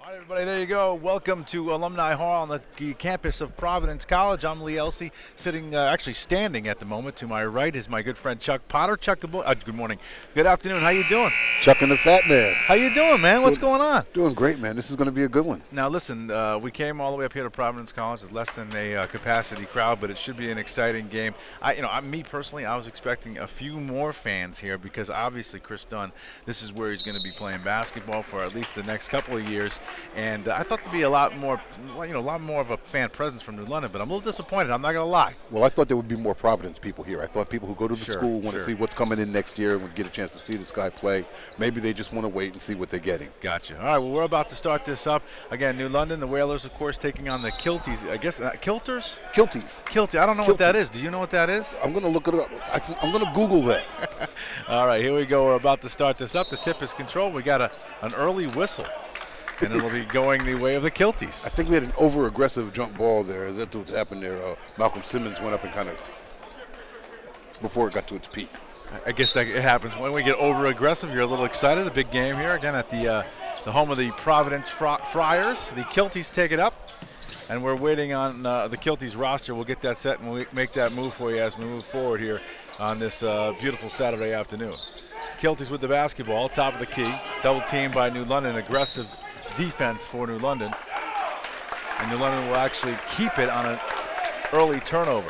All right, everybody, there you go. Welcome to Alumni Hall on the campus of Providence College. I'm Lee Elsey, sitting, actually standing at the moment. To my right is my good friend Chuck Potter. Chuck, good morning. Good afternoon. How you doing? Chuck and the Fat Man. How you doing, man? What's going on? Doing great, man. This is going to be a good one. Now, listen, we came all the way up here to Providence College. It's less than a capacity crowd, but it should be an exciting game. Me personally, I was expecting a few more fans here because obviously Kris Dunn, this is where he's going to be playing basketball for at least the next couple of years. And I thought there'd be a lot more of a fan presence from New London, but I'm a little disappointed. I'm not going to lie. Well, I thought there would be more Providence people here. I thought people who go to the school want to see what's coming in next year and would get a chance to see this guy play. Maybe they just want to wait and see what they're getting. Gotcha. All right, well, we're about to start this up. Again, New London, the Whalers, of course, taking on the Kilties. I guess, Kilters? Kilties. Kilty. I don't know what that is. Do you know what that is? I'm going to look it up. I'm going to Google that. All right, here we go. We're about to start this up. The tip is controlled. We got an early whistle. And it'll be going the way of the Kilties. I think we had an over-aggressive jump ball there. Is that what's happened there? Malcolm Simmons went up and kind of, before it got to its peak. I guess that it happens. When we get over-aggressive, you're a little excited. A big game here, again, at the home of the Providence Friars. The Kilties take it up, and we're waiting on the Kilties roster. We'll get that set, and we'll make that move for you as we move forward here on this beautiful Saturday afternoon. Kilties with the basketball, top of the key. Double team by New London, aggressive defense for New London, and New London will actually keep it on an early turnover.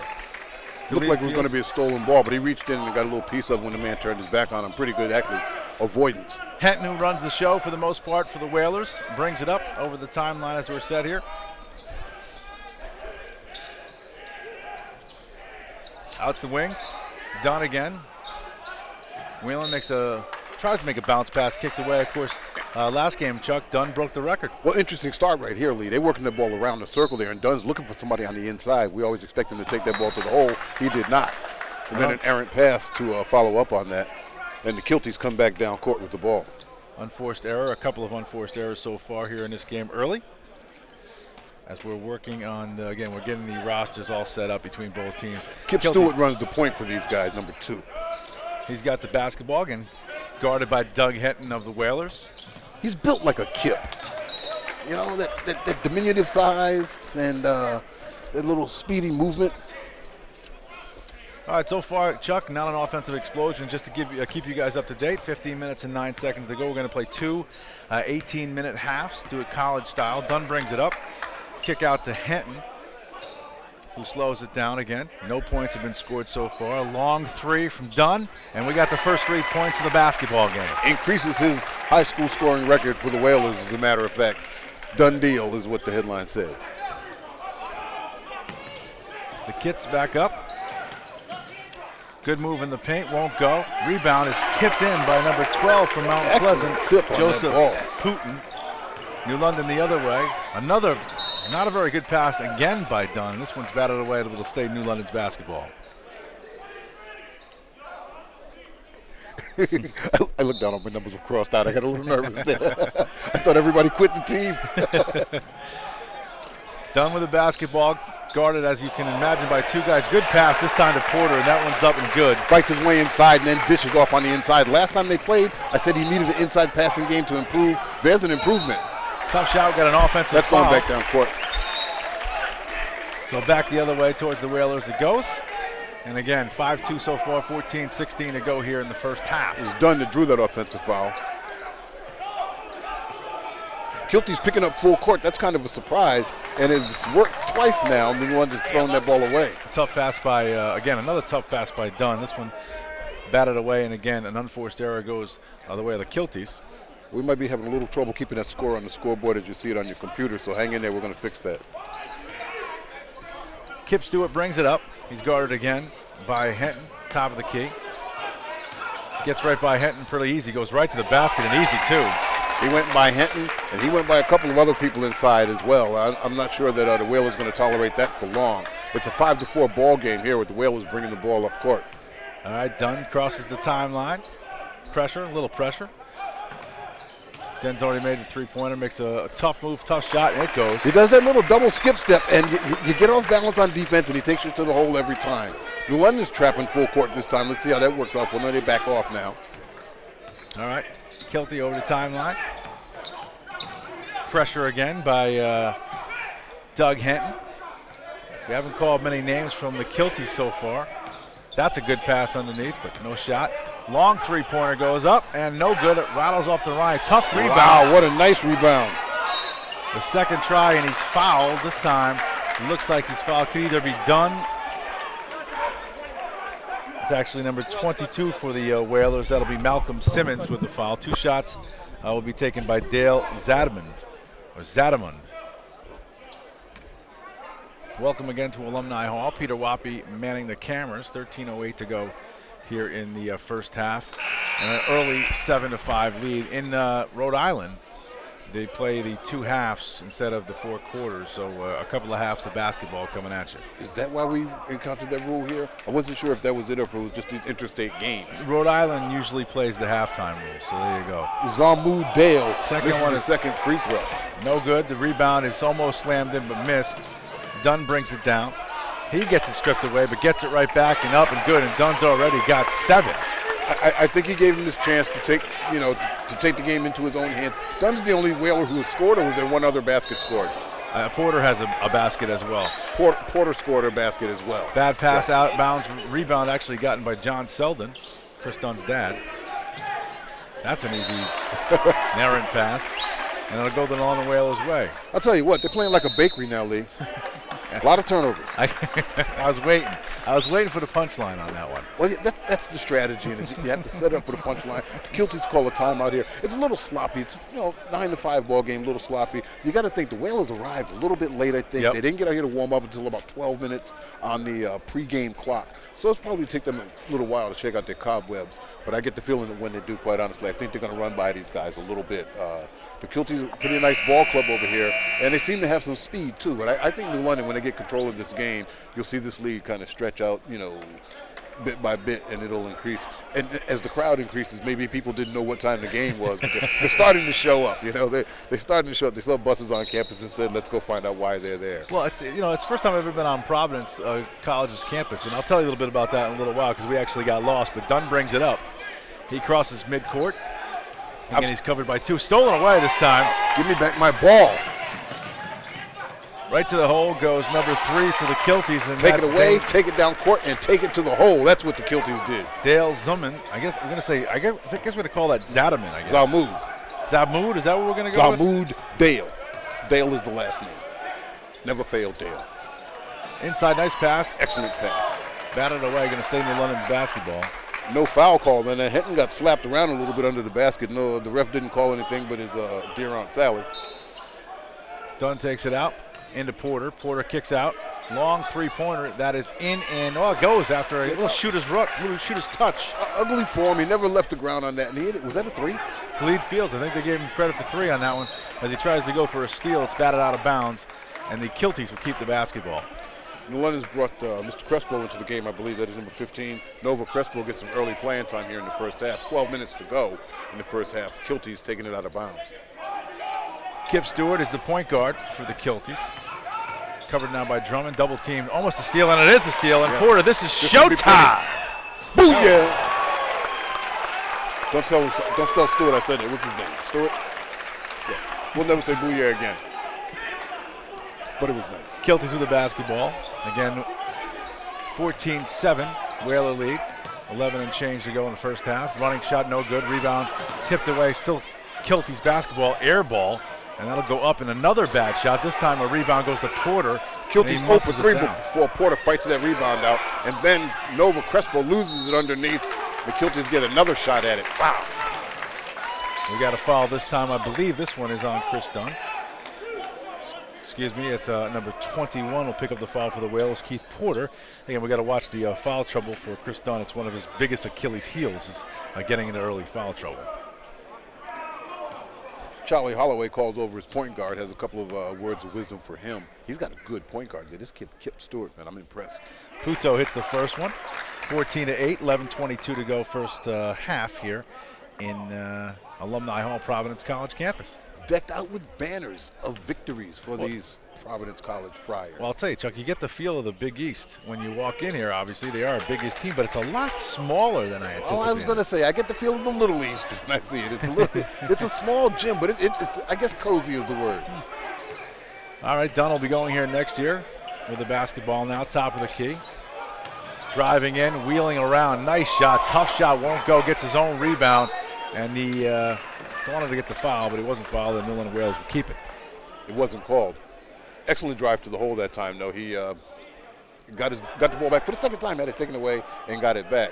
Looked like it was going to be a stolen ball, but he reached in and got a little piece of it when the man turned his back on him. Pretty good, actually, avoidance. Henton, who runs the show for the most part for the Whalers, brings it up over the timeline as we're set here. Out to the wing, Dunn again. Whelan tries to make a bounce pass, kicked away, of course. Last game, Chuck, Dunn broke the record. Well, interesting start right here, Lee. They're working the ball around the circle there, and Dunn's looking for somebody on the inside. We always expect him to take that ball to the hole. He did not. And then an errant pass to follow up on that. And the Kilties come back down court with the ball. Unforced error, a couple of unforced errors so far here in this game early. As we're working on, again, we're getting the rosters all set up between both teams. Kip Stewart runs the point for these guys, number 2. He's got the basketball, again, guarded by Doug Henton of the Whalers. He's built like a Kip. You know, that diminutive size and that little speedy movement. All right, so far, Chuck, not an offensive explosion. Just to keep you guys up to date, 15 minutes and 9 seconds to go. We're going to play two 18-minute halves, do it college style. Dunn brings it up. Kick out to Henton, who slows it down again. No points have been scored so far. A long three from Dunn, and we got the first 3 points of the basketball game. Increases his high school scoring record for the Whalers, as a matter of fact. Done deal is what the headline said. The Kits back up. Good move in the paint, won't go. Rebound is tipped in by number 12 from Mount Pleasant, Joseph Putin. New London the other way. Another, not a very good pass again by Dunn. This one's batted away. It'll stay New London's basketball. I looked down on my numbers were crossed out. I got a little nervous there. I thought everybody quit the team. Dunn with the basketball, guarded as you can imagine by 2 guys. Good pass this time to Porter, and that one's up and good. Fights his way inside and then dishes off on the inside. Last time they played, I said he needed an inside passing game to improve. There's an improvement. Tough shot, got an offensive That's foul. Going back down court. So back the other way towards the Whalers it goes. And again, 5-2 so far, 14-16 to go here in the first half. It was Dunn that drew that offensive foul. Kilty's picking up full court. That's kind of a surprise. And it's worked twice now. New London's thrown that ball away. Tough pass by, again, another tough pass by Dunn. This one batted away, and again, an unforced error goes the way of the Kilties. We might be having a little trouble keeping that score on the scoreboard as you see it on your computer, so hang in there. We're going to fix that. Kip Stewart brings it up. He's guarded again by Henton, top of the key. Gets right by Henton pretty easy. Goes right to the basket and easy, too. He went by Henton, and he went by a couple of other people inside as well. I'm not sure that the Whalers are going to tolerate that for long. It's a 5-4 ball game here with the Whalers bringing the ball up court. All right, Dunn crosses the timeline. Pressure, a little pressure. Dunn's already made the three-pointer, makes a tough move, tough shot, and it goes. He does that little double skip step, and you get off balance on defense, and he takes you to the hole every time. New London's trapping full court this time. Let's see how that works out. Well, no, they back off now. All right, Kilty over the timeline. pressure again by Doug Henton. We haven't called many names from the Kilties so far. That's a good pass underneath, but no shot. Long three-pointer goes up and no good. It rattles off the line. Tough rebound. Wow, what a nice rebound. The second try, and he's fouled this time. It looks like he's fouled. Could either be Dunn. It's actually number 22 for the Whalers. That'll be Malcolm Simmons with the foul. 2 shots will be taken by Dale Zadamund. Welcome again to Alumni Hall. Peter Wappy manning the cameras. 13:08 to go here in the first half. And an early 7-5 lead. In Rhode Island, they play the 2 halves instead of the 4 quarters. So a couple of halves of basketball coming at you. Is that why we encountered that rule here? I wasn't sure if that was it or if it was just these interstate games. Rhode Island usually plays the halftime rule, so there you go. Zamu Dale. Second one is the second free throw. No good. The rebound is almost slammed in but missed. Dunn brings it down. He gets it stripped away, but gets it right back and up and good. And Dunn's already got 7. I think he gave him this chance to take, to take the game into his own hands. Dunn's the only Whaler who has scored, or was there one other basket scored? Porter has a basket as well. Porter scored a basket as well. Bad pass out, bounds, rebound actually gotten by John Selden, Kris Dunn's dad. That's an easy errant pass, and it'll go the Northern Whalers' way. I'll tell you what, they're playing like a bakery now, Lee. A lot of turnovers. I was waiting. I was waiting for the punchline on that one. Well, that's the strategy, and you have to set up for the punchline. The Kilties call a timeout here. It's a little sloppy. It's 9-5 ball game, a little sloppy. You got to think the Whalers arrived a little bit late. I think they didn't get out here to warm up until about 12 minutes on the pregame clock. So it's probably take them a little while to shake out their cobwebs. But I get the feeling that when they do, quite honestly, I think they're going to run by these guys a little bit. The Kilties are a pretty nice ball club over here, and they seem to have some speed too. But I think New London, when they get control of this game, you'll see this lead kind of stretch out, bit by bit, and it'll increase. And as the crowd increases, maybe people didn't know what time the game was. They're starting to show up. They're starting to show up. They saw buses on campus and said, "Let's go find out why they're there." Well, it's it's the first time I've ever been on Providence College's campus, and I'll tell you a little bit about that in a little while because we actually got lost. But Dunn brings it up. He crosses midcourt. Again, he's covered by 2. Stolen away this time. Give me back my ball. Right to the hole goes number 3 for the Kilties. And take it away, take it down court, and take it to the hole. That's what the Kilties did. Dale Zuman. I guess we're going to say, I guess we're going to call that Zadaman, I guess. Zamud, is that what we're going to go with? Zamud Dale. Dale is the last name. Never failed Dale. Inside, nice pass. Excellent pass. Batted away, going to stay New London basketball. No foul call, and then Hinton got slapped around a little bit under the basket. No, the ref didn't call anything but his deer on salad. Dunn takes it out into Porter. Porter kicks out. Long three-pointer. That is in, and it goes after a little shooter's touch. Ugly form. He never left the ground on that. And he hit it. Was that a 3? Khalid Fields. I think they gave him credit for 3 on that one. As he tries to go for a steal, it's batted out of bounds, and the Kilties will keep the basketball. New London's brought Mr. Crespo into the game. I believe that is number 15. Nova Crespo gets some early playing time here in the first half. 12 minutes to go in the first half. Kilties taking it out of bounds. Kip Stewart is the point guard for the Kilties. Covered now by Drummond, double teamed, almost a steal, and it is a steal. And Porter, this is showtime. Booyah! Don't tell Stewart I said it. What's his name? Stewart? Yeah. We'll never say booyah again. But it was nice. Kilties with the basketball. Again, 14-7, Whaler lead. 11 and change to go in the first half. Running shot, no good. Rebound tipped away. Still Kilties basketball, air ball. And that'll go up in another bad shot. This time a rebound goes to Porter. Kilties 0 for 3 before Porter fights that rebound out. And then Nova Crespo loses it underneath. The Kilties get another shot at it. Wow. We got a foul this time. I believe this one is on Kris Dunn. Excuse me, it's number 21 will pick up the foul for the Whalers, Keith Porter. Again, we got to watch the foul trouble for Kris Dunn. It's one of his biggest Achilles heels is getting into early foul trouble. Charlie Holloway calls over his point guard, has a couple of words of wisdom for him. He's got a good point guard there. This kid, Kip Stewart, man, I'm impressed. Puto hits the first one. 14-8, 11:22 to go first half here in Alumni Hall, Providence College campus. decked out with banners of victories for these Providence College Friars. Well, I'll tell you, Chuck, you get the feel of the Big East when you walk in here. Obviously, they are a Big East team, but it's a lot smaller than I anticipated. I was going to say, I get the feel of the Little East when I see it. It's a little, it's a small gym, but it's I guess cozy is the word. All right, Dunn will be going here next year with the basketball now, top of the key. Driving in, wheeling around, nice shot, tough shot, won't go, gets his own rebound, and he wanted to get the foul, but he wasn't fouled, and New London Whalers would keep it. It wasn't called. Excellent drive to the hole that time, though. He got the ball back for the second time, had it taken away, and got it back.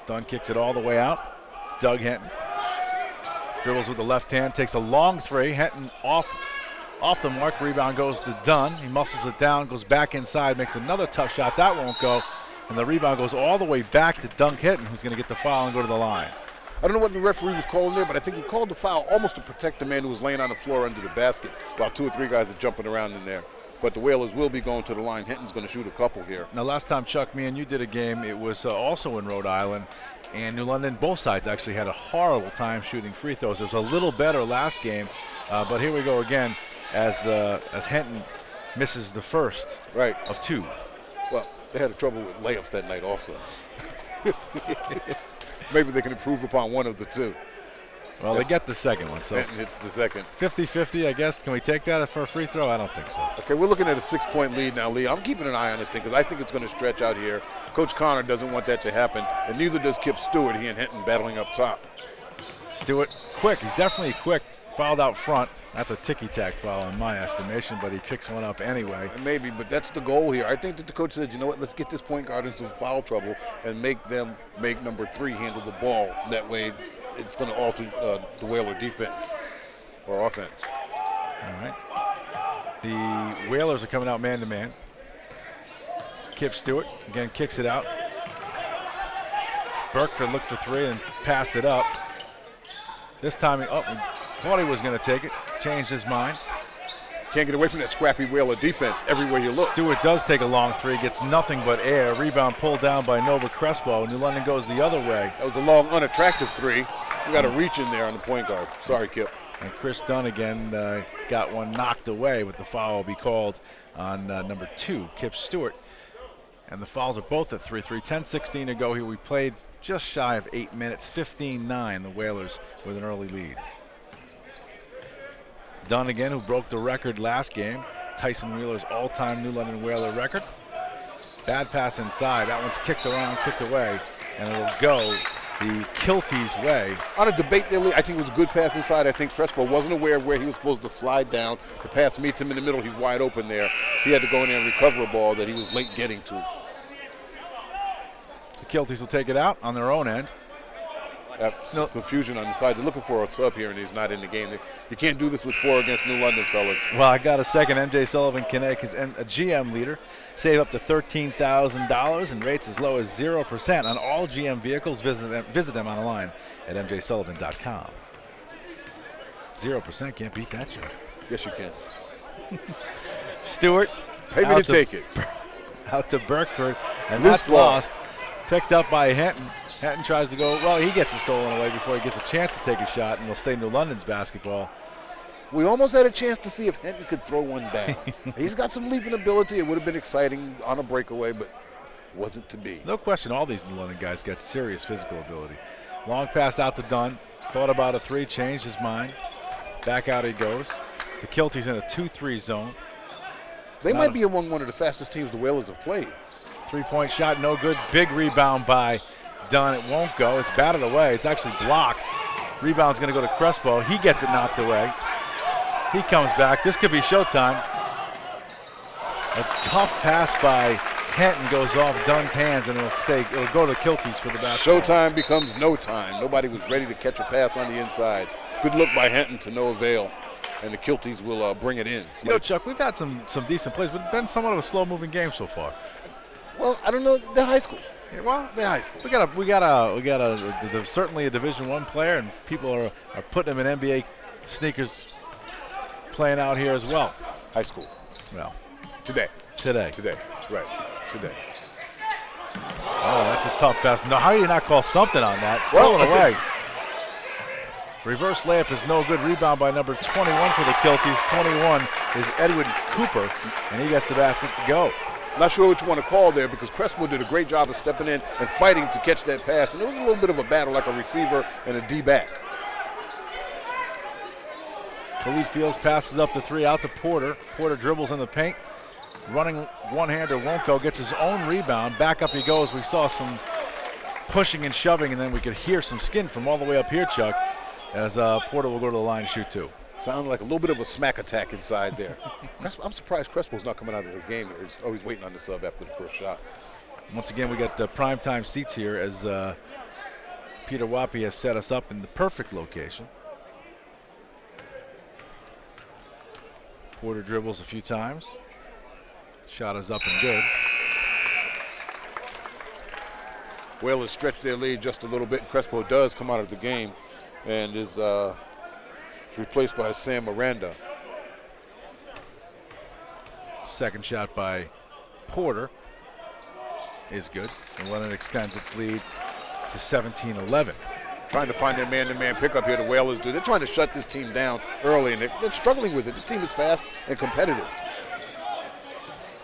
Dunn kicks it all the way out. Doug Henton dribbles with the left hand, takes a long three. Henton off the mark, rebound goes to Dunn. He muscles it down, goes back inside, makes another tough shot. That won't go, and the rebound goes all the way back to Doug Henton, who's going to get the foul and go to the line. I don't know what the referee was calling there, but I think he called the foul almost to protect the man who was laying on the floor under the basket while 2 or 3 guys are jumping around in there. But the Whalers will be going to the line. Henton's going to shoot a couple here. Now, last time, Chuck, me and you did a game, it was also in Rhode Island, and New London, both sides actually had a horrible time shooting free throws. It was a little better last game, but here we go again as Henton misses the first of 2. Well, they had trouble with layups that night also. Maybe they can improve upon one of the 2. Well, they get the second one, so Henton hits the second. 50-50, I guess. Can we take that for a free throw? I don't think so. Okay, we're looking at a 6-point lead now, Lee. I'm keeping an eye on this thing because I think it's going to stretch out here. Coach Connor doesn't want that to happen, and neither does Kip Stewart. He and Henton battling up top. Stewart, quick. He's definitely quick. Fouled out front. That's a ticky-tack foul in my estimation, but he picks one up anyway. Maybe, but that's the goal here. I think that the coach said, you know what, let's get this point guard into foul trouble and make them make number 3 handle the ball. That way it's going to alter the Whaler defense or offense. All right. The Whalers are coming out man-to-man. Kip Stewart, again, kicks it out. Burkford looked for 3 and passed it up. This time, he thought he was going to take it, changed his mind. Can't get away from that scrappy Whaler defense everywhere you look. Stewart does take a long 3, gets nothing but air. Rebound pulled down by Nova Crespo. New London goes the other way. That was a long, unattractive 3. We got a reach in there on the point guard. Sorry, Kip. And Kris Dunn again got one knocked away, but the foul will be called on number 2, Kip Stewart. And the fouls are both at 3-3. 10-16 to go here. We played just shy of 8 minutes, 15-9, the Whalers with an early lead. Dunn again, who broke the record last game, Tyson Wheeler's all-time New London Whaler record. Bad pass inside. That one's kicked around, kicked away, and it'll go the Kilties way. On a debate there, Lee, I think it was a good pass inside. I think Crespo wasn't aware of where he was supposed to slide down. The pass meets him in the middle. He's wide open there. He had to go in there and recover a ball that he was late getting to. The Kilties will take it out on their own end. Some confusion on the side. They're looking for a sub here, and he's not in the game. You can't do this with 4 against New London, fellas. Well, I got a second. MJ Sullivan, Connecticut's a GM leader. Save up to $13,000 and rates as low as 0% on all GM vehicles. Visit them online at mjsullivan.com. 0%, can't beat that, Joe. Yes, you can. Stewart. Pay me to take it. Out to Burkford, and Loose that's ball. lost. Picked up by Henton. Henton tries to go, well, he gets it stolen away before he gets a chance to take a shot, and will stay New London's basketball. We almost had a chance to see if Henton could throw one back. He's got some leaping ability. It would have been exciting on a breakaway, but wasn't to be. No question, all these New London guys got serious physical ability. Long pass out to Dunn. Thought about a 3, changed his mind. Back out he goes. The Kilties in a 2-3 zone. They might be among one of the fastest teams the Whalers have played. 3-point shot, no good. Big rebound by Dunn. It won't go. It's batted away. It's actually blocked. Rebound's going to go to Crespo. He gets it knocked away. He comes back. This could be showtime. A tough pass by Henton goes off Dunn's hands, and it'll go to the Kilties for the basketball. Showtime becomes no time. Nobody was ready to catch a pass on the inside. Good look by Henton to no avail, and the Kilties will bring it in. You know, Chuck, we've had some decent plays, but it's been somewhat of a slow-moving game so far. Well, I don't know. They're high school. Yeah, well, they're high school. We got certainly a Division I player, and people are putting him in NBA sneakers, playing out here as well. High school. Well, today. Right. Today. Oh, that's a tough pass. No, how do you not call something on that? Stolen away. Reverse layup is no good. Rebound by number 21 for the Kilties. 21 is Edwin Cooper, and he gets the basket to go. Not sure what you want to call there because Crespo did a great job of stepping in and fighting to catch that pass. And it was a little bit of a battle like a receiver and a D-back. Khalid Fields passes up the three out to Porter. Porter dribbles in the paint. Running one-hander won't go. Gets his own rebound. Back up he goes. We saw some pushing and shoving, and then we could hear some skin from all the way up here, Chuck, as Porter will go to the line and shoot two. Sounded like a little bit of a smack attack inside there. I'm surprised Crespo's not coming out of the game. He's always waiting on the sub after the first shot. Once again, we got primetime seats here as Peter Wappy has set us up in the perfect location. Porter dribbles a few times. Shot is up and good. Whalers stretched their lead just a little bit. Crespo does come out of the game and is replaced by Sam Miranda. Second shot by Porter is good. And Lennon extends its lead to 17-11. Trying to find their man-to-man pickup here, the Whalers do. They're trying to shut this team down early, and they're struggling with it. This team is fast and competitive.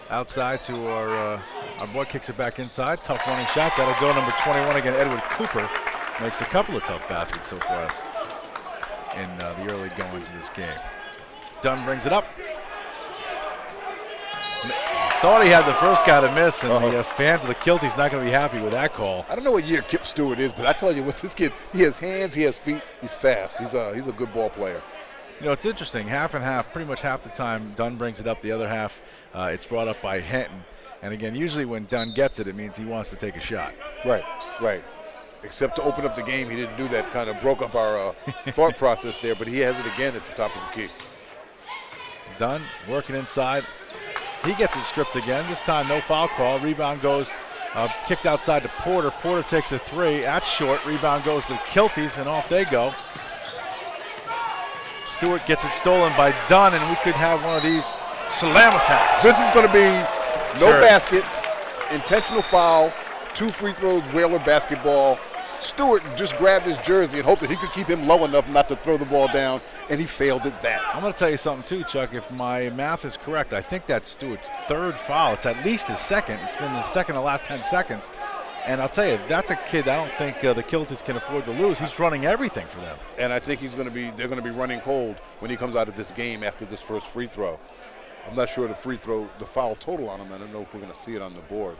Outside to our boy, kicks it back inside. Tough running shot. That'll go. Number 21 again, Edward Cooper makes a couple of tough baskets so far in the early goings of this game. Dunn brings it up. Thought he had the first guy to miss, and the fans of the Kilties not going to be happy with that call. I don't know what year Kip Stewart is, but I tell you what, this kid, he has hands, he has feet, he's fast. He's a good ball player. You know, it's interesting. Half and half, pretty much half the time, Dunn brings it up. The other half, it's brought up by Henton. And again, usually when Dunn gets it, it means he wants to take a shot. Right, right. Except to open up the game, he didn't do that. Kind of broke up our thought process there, but he has it again at the top of the key. Dunn working inside. He gets it stripped again. This time, no foul call. Rebound goes kicked outside to Porter. Porter takes a three. That's short. Rebound goes to the Kilties, and off they go. Stewart gets it stolen by Dunn, and we could have one of these slam attacks. This is going to be no basket, intentional foul, 2 free throws, Whaler basketball. Stewart just grabbed his jersey and hoped that he could keep him low enough not to throw the ball down, and he failed at that. I'm going to tell you something too, Chuck. If my math is correct, I think that's Stewart's third foul. It's at least his second. It's been the second in the last 10 seconds. And I'll tell you, that's a kid I don't think the Kilties can afford to lose. He's running everything for them. And I think they're going to be running cold when he comes out of this game after this first free throw. I'm not sure the foul total on him. I don't know if we're going to see it on the board.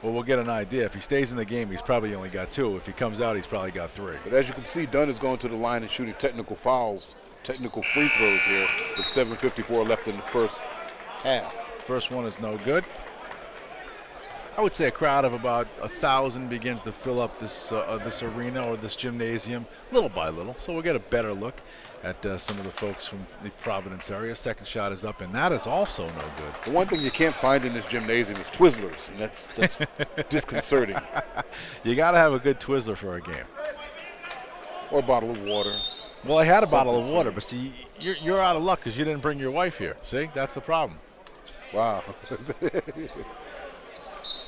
Well, we'll get an idea. If he stays in the game, he's probably only got 2. If he comes out, he's probably got 3. But as you can see, Dunn is going to the line and shooting technical fouls, technical free throws here with 7:54 left in the first half. First one is no good. I would say a crowd of about 1,000 begins to fill up this arena or this gymnasium little by little. So we'll get a better look at some of the folks from the Providence area. Second shot is up, and that is also no good. The one thing you can't find in this gymnasium is Twizzlers, and that's disconcerting. You got to have a good Twizzler for a game. Or a bottle of water. Well, I had a bottle of water, but see, you're out of luck because you didn't bring your wife here. See, that's the problem. Wow.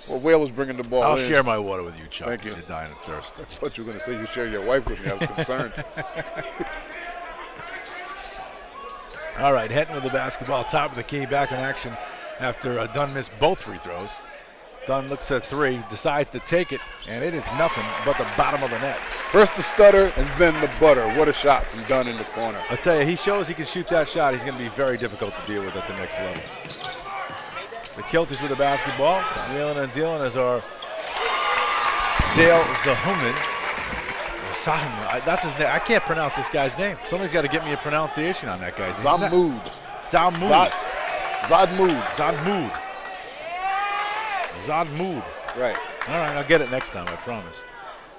Well, Whalers bringing the ball in. I'll share my water with you, Chuck. Thank you. You're dying of thirst. I thought you were going to say you share your wife with me. I was concerned. All right, Henton with the basketball, top of the key, back in action after Dunn missed both free throws. Dunn looks at 3, decides to take it, and it is nothing but the bottom of the net. First the stutter and then the butter. What a shot from Dunn in the corner. I'll tell you, he shows he can shoot that shot. He's going to be very difficult to deal with at the next level. The Kilties with the basketball, wheeling and dealing as our Dale Zahumin. That's his name. I can't pronounce this guy's name. Somebody's got to get me a pronunciation on that guy's name. Zahmood. Zahmood. Right. All right, I'll get it next time, I promise.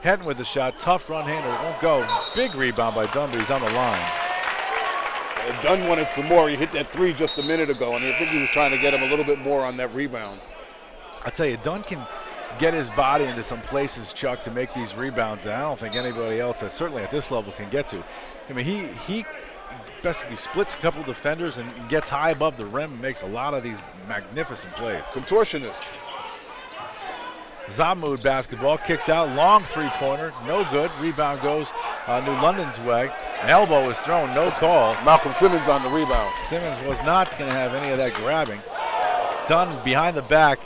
Henton with the shot. Tough run hander. It won't go. Big rebound by Dunn, but he's on the line. Dunn wanted some more. He hit that 3 just a minute ago, and I think he was trying to get him a little bit more on that rebound. I tell you, Dunn can get his body into some places, Chuck, to make these rebounds that I don't think anybody else, certainly at this level, can get to. I mean, he basically splits a couple defenders and gets high above the rim and makes a lot of these magnificent plays. Contortionist. Zahmood basketball, kicks out, long 3-pointer, no good. Rebound goes New London's way. An elbow was thrown, no call. Malcolm Simmons on the rebound. Simmons was not going to have any of that grabbing. Dunn behind the back,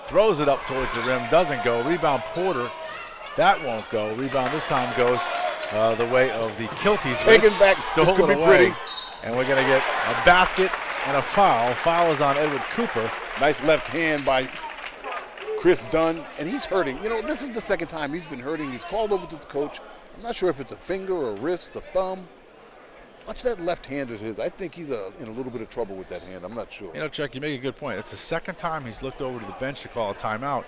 throws it up towards the rim, doesn't go. Rebound Porter, that won't go. Rebound this time goes the way of the Kilties. Taken back, this could be pretty. And we're going to get a basket and a foul. Foul is on Edward Cooper. Nice left hand by Kris Dunn, and he's hurting. You know, this is the second time he's been hurting. He's called over to the coach. I'm not sure if it's a finger or a wrist, a thumb. Watch that left hand of his. I think he's in a little bit of trouble with that hand. I'm not sure. You know, Chuck, you make a good point. It's the second time he's looked over to the bench to call a timeout,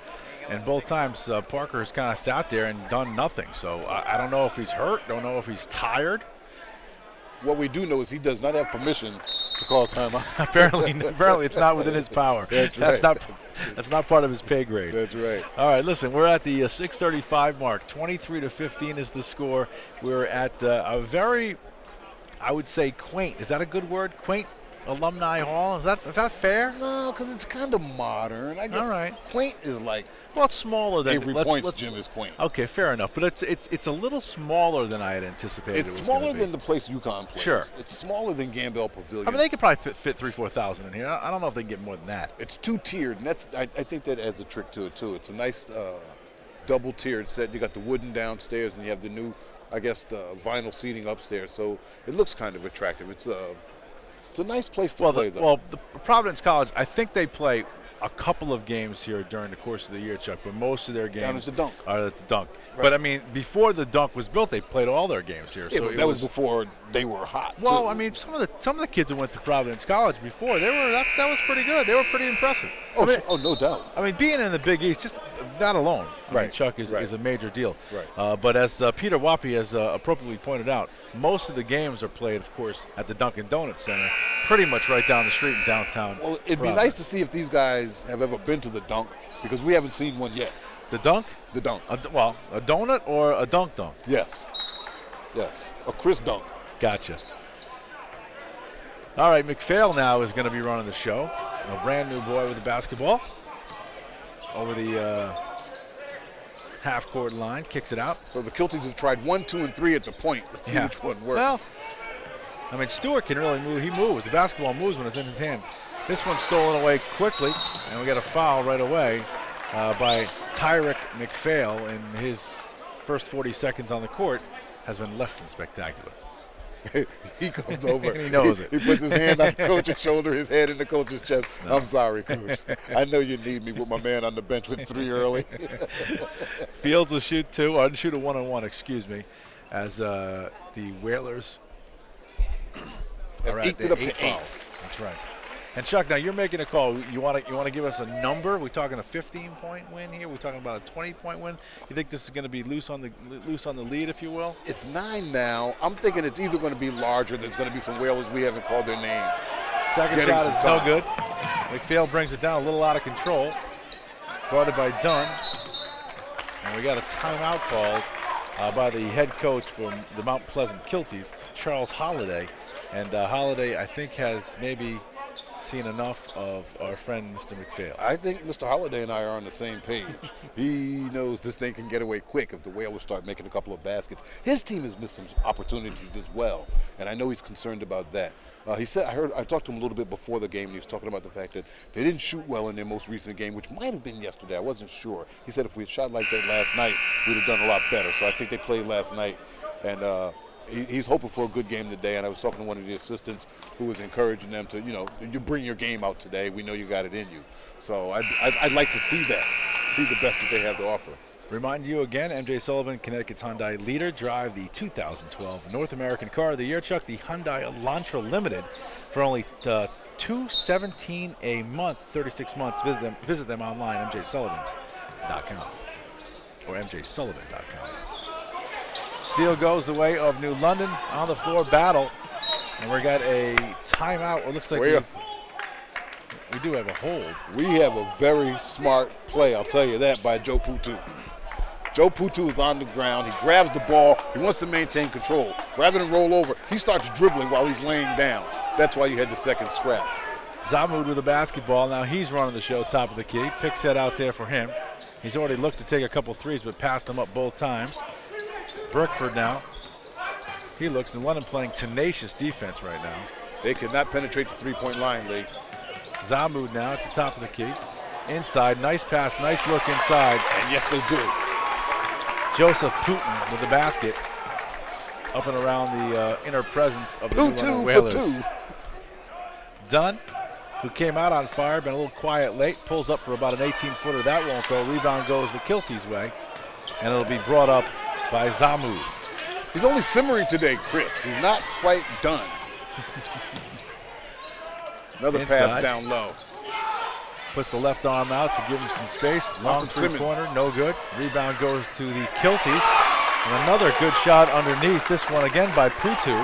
and both times Parker has kind of sat there and done nothing. So I don't know if he's hurt. Don't know if he's tired. What we do know is he does not have permission to call a timeout. apparently, it's not within his power. That's right. That's not part of his pay grade. That's right. All right, listen, we're at the 6:35 mark. 23-15 is the score. We're at a very, I would say, quaint. Is that a good word? Quaint Alumni Hall. Is that fair? No, because it's kind of modern. I guess. All right. Quaint is like. Well, it's smaller than Avery Point's gym is quaint. Okay, fair enough. But it's a little smaller than I had anticipated. It's smaller than the place UConn plays. Sure. It's smaller than Gambell Pavilion. I mean, they could probably fit 3,000-4,000 in here. I don't know if they can get more than that. It's two-tiered, and I think that adds a trick to it too. It's a nice double-tiered set. You got the wooden downstairs, and you have the new, I guess, the vinyl seating upstairs. So it looks kind of attractive. It's a nice place to play, though. Well, the Providence College, I think they play a couple of games here during the course of the year, Chuck, but most of their games are at the Dunk. Right. But, I mean, before the Dunk was built, they played all their games here. Yeah, so but that was before they were hot. Well, too. I mean, some of the kids who went to Providence College before, that was pretty good. They were pretty impressive. Oh, no doubt. I mean, being in the Big East, just that alone, I mean, Chuck, is a major deal. Right. But as Peter Wappy has appropriately pointed out, most of the games are played, of course, at the Dunkin' Donuts Center, pretty much right down the street in downtown. Well, it'd be nice to see if these guys have ever been to the Dunk, because we haven't seen one yet. The Dunk? The Dunk. A donut or a dunk? Yes. A Kris Dunn. Gotcha. All right, McPhail now is going to be running the show. A brand new boy with the basketball. Over the half-court line, kicks it out. So the Kilties have tried 1, 2, and 3 at the point. Let's see which one works. Well, I mean, Stewart can really move. He moves. The basketball moves when it's in his hand. This one's stolen away quickly, and we got a foul right away by Tyrick McPhail. In his first 40 seconds on the court has been less than spectacular. He comes over. And he knows it. He puts his hand on the coach's shoulder, his head in the coach's chest. No. I'm sorry, Coach. I know you need me with my man on the bench with 3 early. Fields will shoot 2, or shoot a 1-on-1, excuse me, as the Whalers are at the 8 fouls. That's right. And Chuck, now you're making a call. You want to give us a number? We're talking a 15-point win here. We're talking about a 20-point win. You think this is going to be loose on the lead, if you will? It's 9 now. I'm thinking it's either going to be larger. There's going to be some Whalers we haven't called their name. Second shot is no good. McPhail brings it down a little out of control. Guarded by Dunn. And we got a timeout called by the head coach from the Mount Pleasant Kilties, Charles Holliday. And Holliday, I think, has maybe seen enough of our friend Mr. McPhail. I think Mr. Holliday and I are on the same page. He knows this thing can get away quick if the Whalers start making a couple of baskets. His team has missed some opportunities as well, and I know he's concerned about that. He said, I talked to him a little bit before the game, and he was talking about the fact that they didn't shoot well in their most recent game, which might have been yesterday. I wasn't sure. He said if we had shot like that last night, we'd have done a lot better. So I think they played last night, and he's hoping for a good game today. And I was talking to one of the assistants who was encouraging them to, you bring your game out today. We know you got it in you. So I'd like to see that, see the best that they have to offer. Remind you again, MJ Sullivan, Connecticut's Hyundai leader, drive the 2012 North American Car of the Year, Chuck, the Hyundai Elantra Limited, for only $217 a month, 36 months. Visit them online, mjsullivans.com or mjsullivan.com. Steal goes the way of New London. On the floor battle, and we got a timeout. It looks like we do have a hold. We have a very smart play, I'll tell you that, by Joe Putu. Joe Putu is on the ground. He grabs the ball. He wants to maintain control. Rather than roll over, he starts dribbling while he's laying down. That's why you had the second scrap. Zamud with the basketball. Now he's running the show, top of the key. Pick set out there for him. He's already looked to take a couple threes, but passed them up both times. Brookford now. He looks. New London playing tenacious defense right now. They cannot penetrate the three-point line, Lee. Zamoud now at the top of the key. Inside, nice pass, nice look inside. And yes, they do. Joseph Putin with the basket. Up and around the inner presence of the New London Whalers. 2 for 2. Dunn, who came out on fire, been a little quiet late, pulls up for about an 18-footer. That won't go. Rebound goes the Kilties' way, and it'll be brought up by Zamoud. He's only simmering today, Chris. He's not quite done. Another Inside. pass down low. Puts the left arm out to give him some space. Long three-pointer, no good. Rebound goes to the Kilties. And another good shot underneath. This one again by Putu.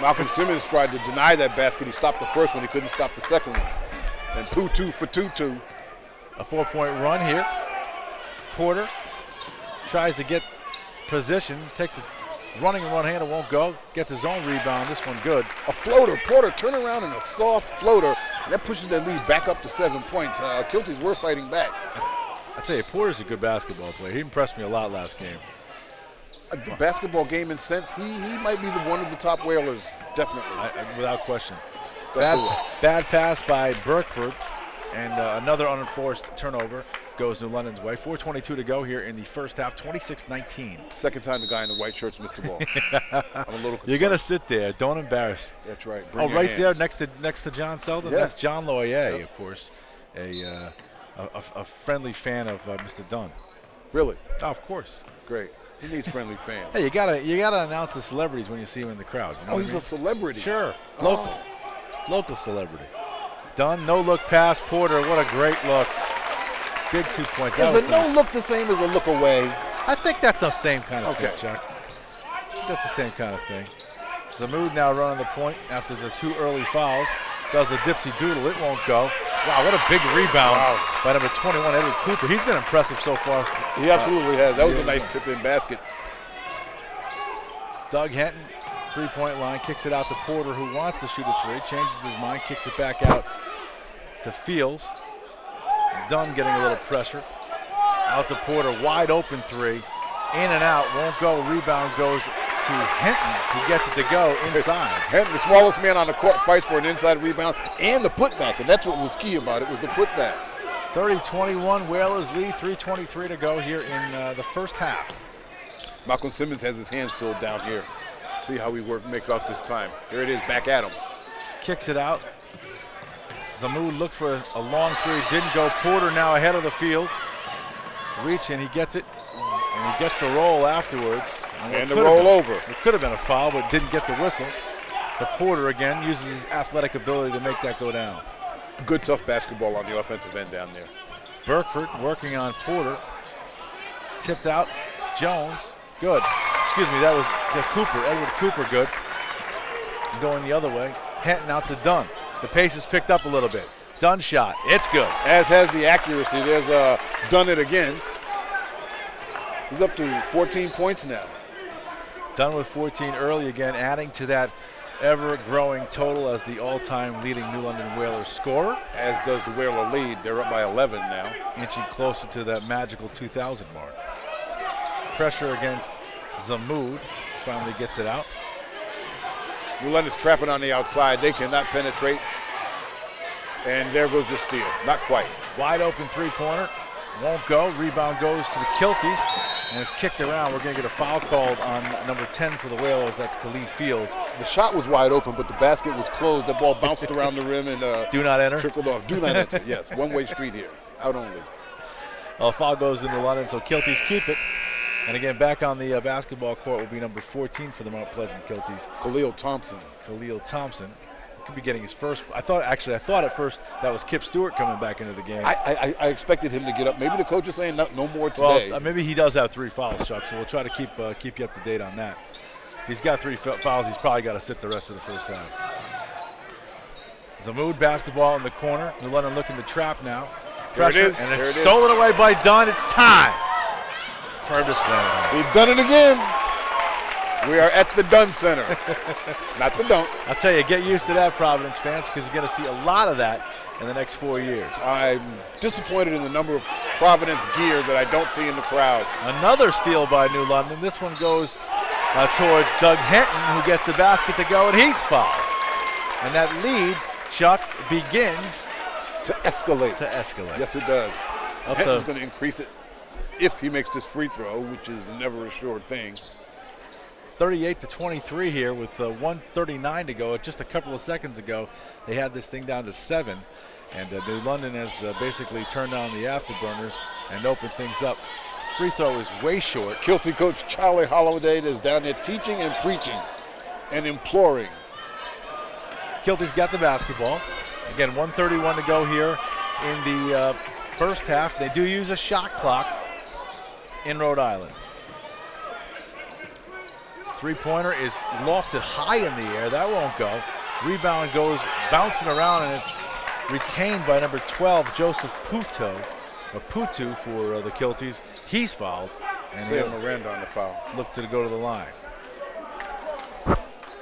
Malcolm Simmons tried to deny that basket. He stopped the first one. He couldn't stop the second one. And Putu for 2-2. A 4-point run here. Porter tries to get position. Takes a running one-hander, won't go. Gets his own rebound. This one good. A floater. Porter turn around and a soft floater. And that pushes that lead back up to 7 points. Kilties were fighting back. I tell you, Porter's a good basketball player. He impressed me a lot last game. The basketball game in sense, he might be one of the top Whalers, definitely. Without question. Bad pass by Burkford, and another unenforced turnover goes New London's way. 4:22 to go here in the first half, 26-19. Second time the guy in the white shirts missed the ball. I'm a little concerned. You're going to sit there. Don't embarrass. That's right. Right there next to John Selden? Yeah. That's John Loyer, of course, a friendly fan of Mr. Dunn. Really? Oh, of course. Great. He needs friendly fans. Hey, you gotta announce the celebrities when you see them in the crowd. You know he's a celebrity. Sure. Local celebrity. Dunn, no look pass. Porter, what a great look. Big 2 points. Is a no look the same as a look away? I think that's the same kind of thing, Chuck. That's the same kind of thing. Zamoud now running the point after the 2 early fouls. Does the dipsy doodle. It won't go. Wow, what a big rebound by number 21, Edward Cooper. He's been impressive so far. He absolutely has. That was a nice tip-in basket. Doug Henton, three-point line, kicks it out to Porter, who wants to shoot a three, changes his mind, kicks it back out to Fields. Dunn getting a little pressure. Out to Porter, wide open three. In and out, won't go. Rebound goes to Henton, who gets it to go inside. Henton, the smallest man on the court, fights for an inside rebound and the putback, and that's what was key about it, was the putback. 30-21, Whalers lead, 3:23 to go here in the first half. Malcolm Simmons has his hands filled down here. See how he makes out this time. Here it is, back at him. Kicks it out. Zamoud looked for a long three, didn't go. Porter now ahead of the field. Reach, and he gets it. And he gets the roll afterwards. And the roll over. It could have been a foul, but didn't get the whistle. But Porter again uses his athletic ability to make that go down. Good tough basketball on the offensive end down there. Burkford working on Porter. Tipped out. Jones. Good. Excuse me, that was Cooper. Edward Cooper good. Going the other way. Henton out to Dunn. The pace is picked up a little bit. Dunn shot. It's good. As has the accuracy. There's Dunn it again. He's up to 14 points now. Dunn with 14 early again, adding to that ever-growing total as the all-time leading New London Whalers scorer. As does the Whaler lead. They're up by 11 now. Inching closer to that magical 2,000 mark. Pressure against Zamoud. Finally gets it out. New London's trapping on the outside. They cannot penetrate. And there goes the steal. Not quite. Wide open three-pointer. Won't go. Rebound goes to the Kilties. And it's kicked around. We're going to get a foul called on number 10 for the Whalers. That's Khalid Fields. The shot was wide open, but the basket was closed. The ball bounced around the rim and do not enter. Trickled off. Do not enter. Yes, one-way street here. Out only. Well, foul goes into London, so Kilties keep it. And again, back on the basketball court will be number 14 for the Mount Pleasant Kilties. Khalil Thompson. Could be getting his first. I thought at first that was Kip Stewart coming back into the game. I expected him to get up. Maybe the coach is saying no more today. Well, maybe he does have 3 fouls, Chuck. So we'll try to keep you up to date on that. If he's got 3 fouls, he's probably got to sit the rest of the first half. Zamoud basketball in the corner. New London looking to trap now. Pressure, there it is. And it's stolen away by Dunn. It's time. Travis Dunn. He's done it again. We are at the Dunn Center, not the Dunk. I'll tell you, get used to that, Providence fans, because you're going to see a lot of that in the next 4 years. I'm disappointed in the number of Providence gear that I don't see in the crowd. Another steal by New London. This one goes towards Doug Hinton, who gets the basket to go, and he's fouled. And that lead, Chuck, begins to escalate. Yes, it does. Hinton's going to increase it if he makes this free throw, which is never a sure thing. 38-23 here with 1:39 to go. Just a couple of seconds ago, they had this thing down to 7. And New London has basically turned on the afterburners and opened things up. Free throw is way short. Kilty coach Charlie Holliday is down there teaching and preaching and imploring. Kilty's got the basketball. Again, 1:31 to go here in the first half. They do use a shot clock in Rhode Island. Three-pointer is lofted high in the air. That won't go. Rebound goes bouncing around, and it's retained by number 12, Joseph Putu for the Kilties. He's fouled. And Sam Miranda on the foul. Look to go to the line.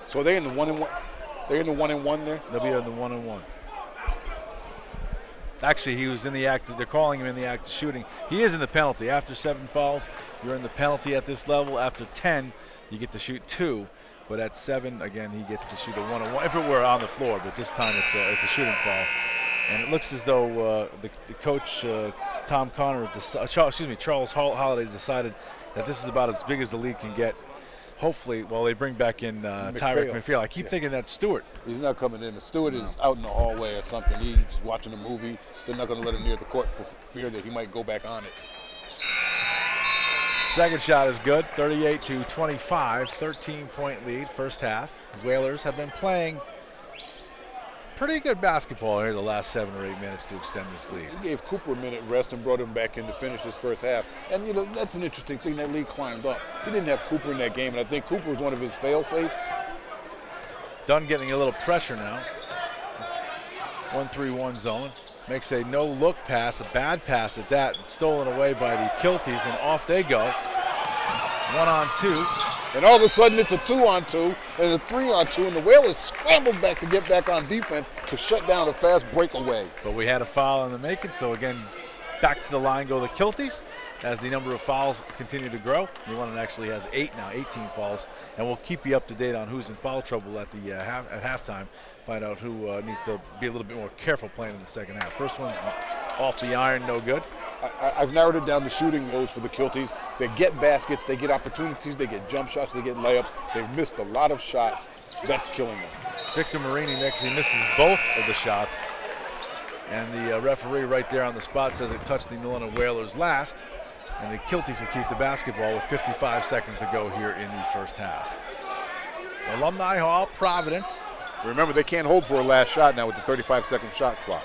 So are they in the 1-and-1? They're in the 1-and-1 there? They'll be in the 1-and-1. Actually, he was in the act. They're calling him in the act of shooting. He is in the penalty. After 7 fouls, you're in the penalty at this level. After 10, you get to shoot 2. But at 7, again, he gets to shoot a 1-on-1 if it were on the floor. But this time it's a shooting foul. And it looks as though the coach, Charles Holliday decided that this is about as big as the league can get. Hopefully, they bring back in Tyreek McPhail. I keep thinking that's Stewart. He's not coming in. Stewart is out in the hallway or something. He's watching a movie. They're not going to let him near the court for fear that he might go back on it. Second shot is good, 38-25, 13-point lead, first half. Whalers have been playing pretty good basketball here the last 7 or 8 minutes to extend this lead. He gave Cooper a minute rest and brought him back in to finish this first half. And, that's an interesting thing. That lead climbed up. He didn't have Cooper in that game, and I think Cooper was one of his fail-safes. Dunn getting a little pressure now. 1-3-1 zone. Makes a no-look pass, a bad pass at that, stolen away by the Kilties, and off they go. 1-on-2. And all of a sudden it's a 2-on-2 and a 3-on-2, and the Whalers scrambled back to get back on defense to shut down a fast breakaway. But we had a foul in the making, so again, back to the line go the Kilties as the number of fouls continue to grow. New London actually has 8 now, 18 fouls, and we'll keep you up to date on who's in foul trouble at the at halftime. Find out who needs to be a little bit more careful playing in the second half. First one off the iron, no good. I've narrowed it down to shooting woes for the Kilties. They get baskets, they get opportunities, they get jump shots, they get layups. They've missed a lot of shots. That's killing them. Victor Marini actually misses both of the shots. And the referee right there on the spot says it touched the New London Whalers last. And the Kilties will keep the basketball with 55 seconds to go here in the first half. Alumni Hall, Providence. Remember, they can't hold for a last shot now with the 35-second shot clock.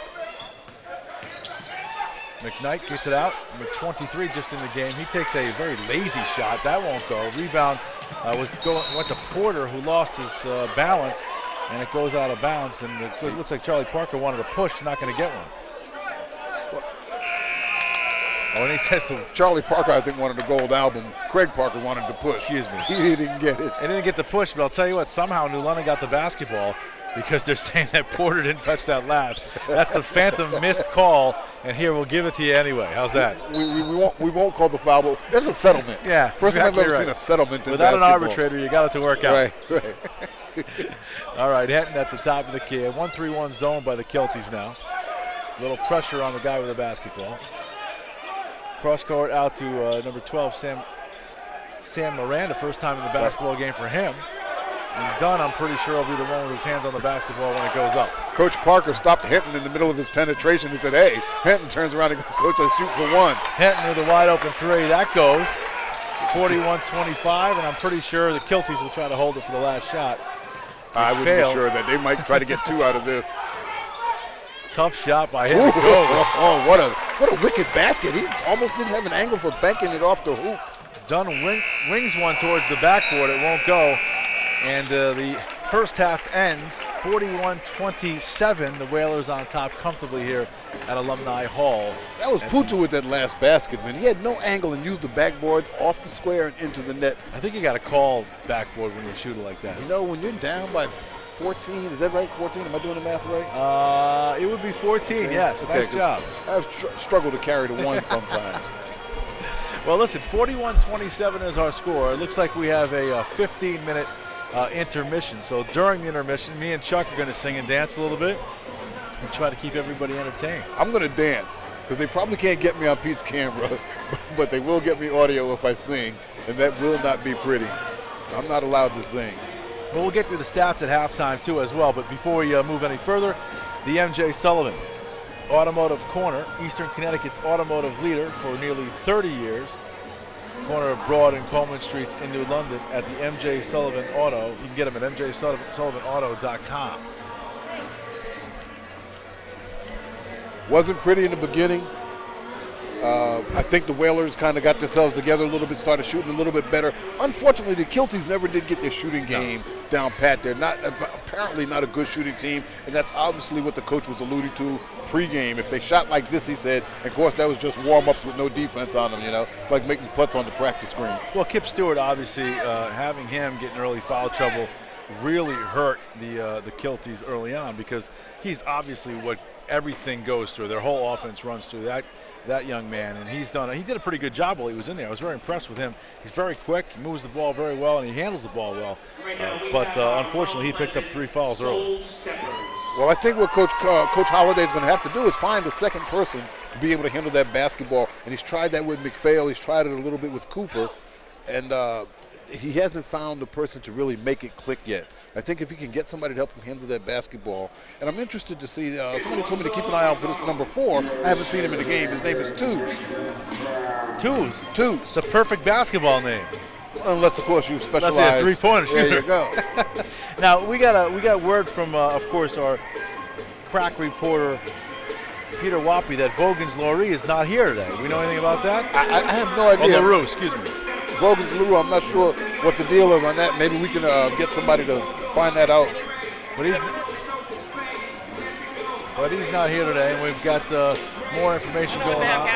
McKnight gets it out. Number 23 just in the game. He takes a very lazy shot. That won't go. Rebound went to Porter, who lost his balance, and it goes out of bounds. And it looks like Charlie Parker wanted to push, not going to get one. And he says to Charlie Parker, I think, wanted a gold album. Craig Parker wanted to push. Excuse me. He didn't get it. He didn't get the push, but I'll tell you what, somehow New London got the basketball because they're saying that Porter didn't touch that last. That's the phantom missed call, and here, we'll give it to you anyway. How's that? We won't call the foul, but that's a settlement. Yeah, First time I've ever seen a settlement in Without basketball. an arbitrator, you got it to work out. Right. All right, Hinton at the top of the key. A 1-3-1 zone by the Kilties now. A little pressure on the guy with the basketball. Cross court out to number 12, Sam Miranda, first time in the basketball game for him. And Dunn, I'm pretty sure, will be the one with his hands on the basketball when it goes up. Coach Parker stopped Hinton in the middle of his penetration and said, hey. Hinton turns around and goes, Coach says, shoot for one. Hinton with a wide open 3. That goes 41-25, and I'm pretty sure the Kilties will try to hold it for the last shot. I would be sure that they might try to get 2 out of this. Tough shot by him. Oh, what a wicked basket. He almost didn't have an angle for banking it off the hoop. Dunn wings one towards the backboard. It won't go. And the first half ends 41-27. The Whalers on top comfortably here at Alumni Hall. That was Putu with that last basket, man. He had no angle and used the backboard off the square and into the net. I think you got to call backboard when you shoot it like that. When you're down by 14, is that right? 14? Am I doing the math right? It would be 14, yes. Okay, nice job. I've struggled to carry the one sometimes. Well, listen, 41-27 is our score. It looks like we have a 15-minute intermission. So during the intermission, me and Chuck are going to sing and dance a little bit and try to keep everybody entertained. I'm going to dance because they probably can't get me on Pete's camera, but they will get me audio if I sing, and that will not be pretty. I'm not allowed to sing. Well, we'll get to the stats at halftime, too, as well. But before we move any further, the M.J. Sullivan Automotive Corner, Eastern Connecticut's automotive leader for nearly 30 years. Corner of Broad and Coleman Streets in New London at the M.J. Sullivan Auto. You can get them at mjsullivanauto.com. Wasn't pretty in the beginning. I think the Whalers kind of got themselves together a little bit, started shooting a little bit better. Unfortunately, the Kilties never did get their shooting game down pat. They're apparently not a good shooting team, and that's obviously what the coach was alluding to pregame. If they shot like this, he said, of course, that was just warm-ups with no defense on them, like making putts on the practice green. Well, Kip Stewart, obviously, having him get in early foul trouble really hurt the Kilties early on, because he's obviously what everything goes through. Their whole offense runs through that young man, and he did a pretty good job while he was in there. I was very impressed with him. He's very quick, he moves the ball very well, and he handles the ball well. But unfortunately, he picked up 3 fouls early. Well, I think what Coach Holliday is going to have to do is find a second person to be able to handle that basketball, and he's tried that with McPhail. He's tried it a little bit with Cooper, and he hasn't found the person to really make it click yet. I think if he can get somebody to help him handle that basketball, and I'm interested to see, somebody told me to keep an eye out for this number 4. I haven't seen him in the game. His name is Twos. Twos. It's a perfect basketball name. Unless, of course, you specialize. That's a three-pointer shooter. There you go. Now, we got word from, of course, our crack reporter, Peter Wappy, that Vogan's Laurie is not here today. We know anything about that? I have no idea. Oh, LaRue, excuse me. Vogan's LaRue, I'm not sure what the deal is on that. Maybe we can get somebody to find that out. But he's not here today, and we've got more information going on.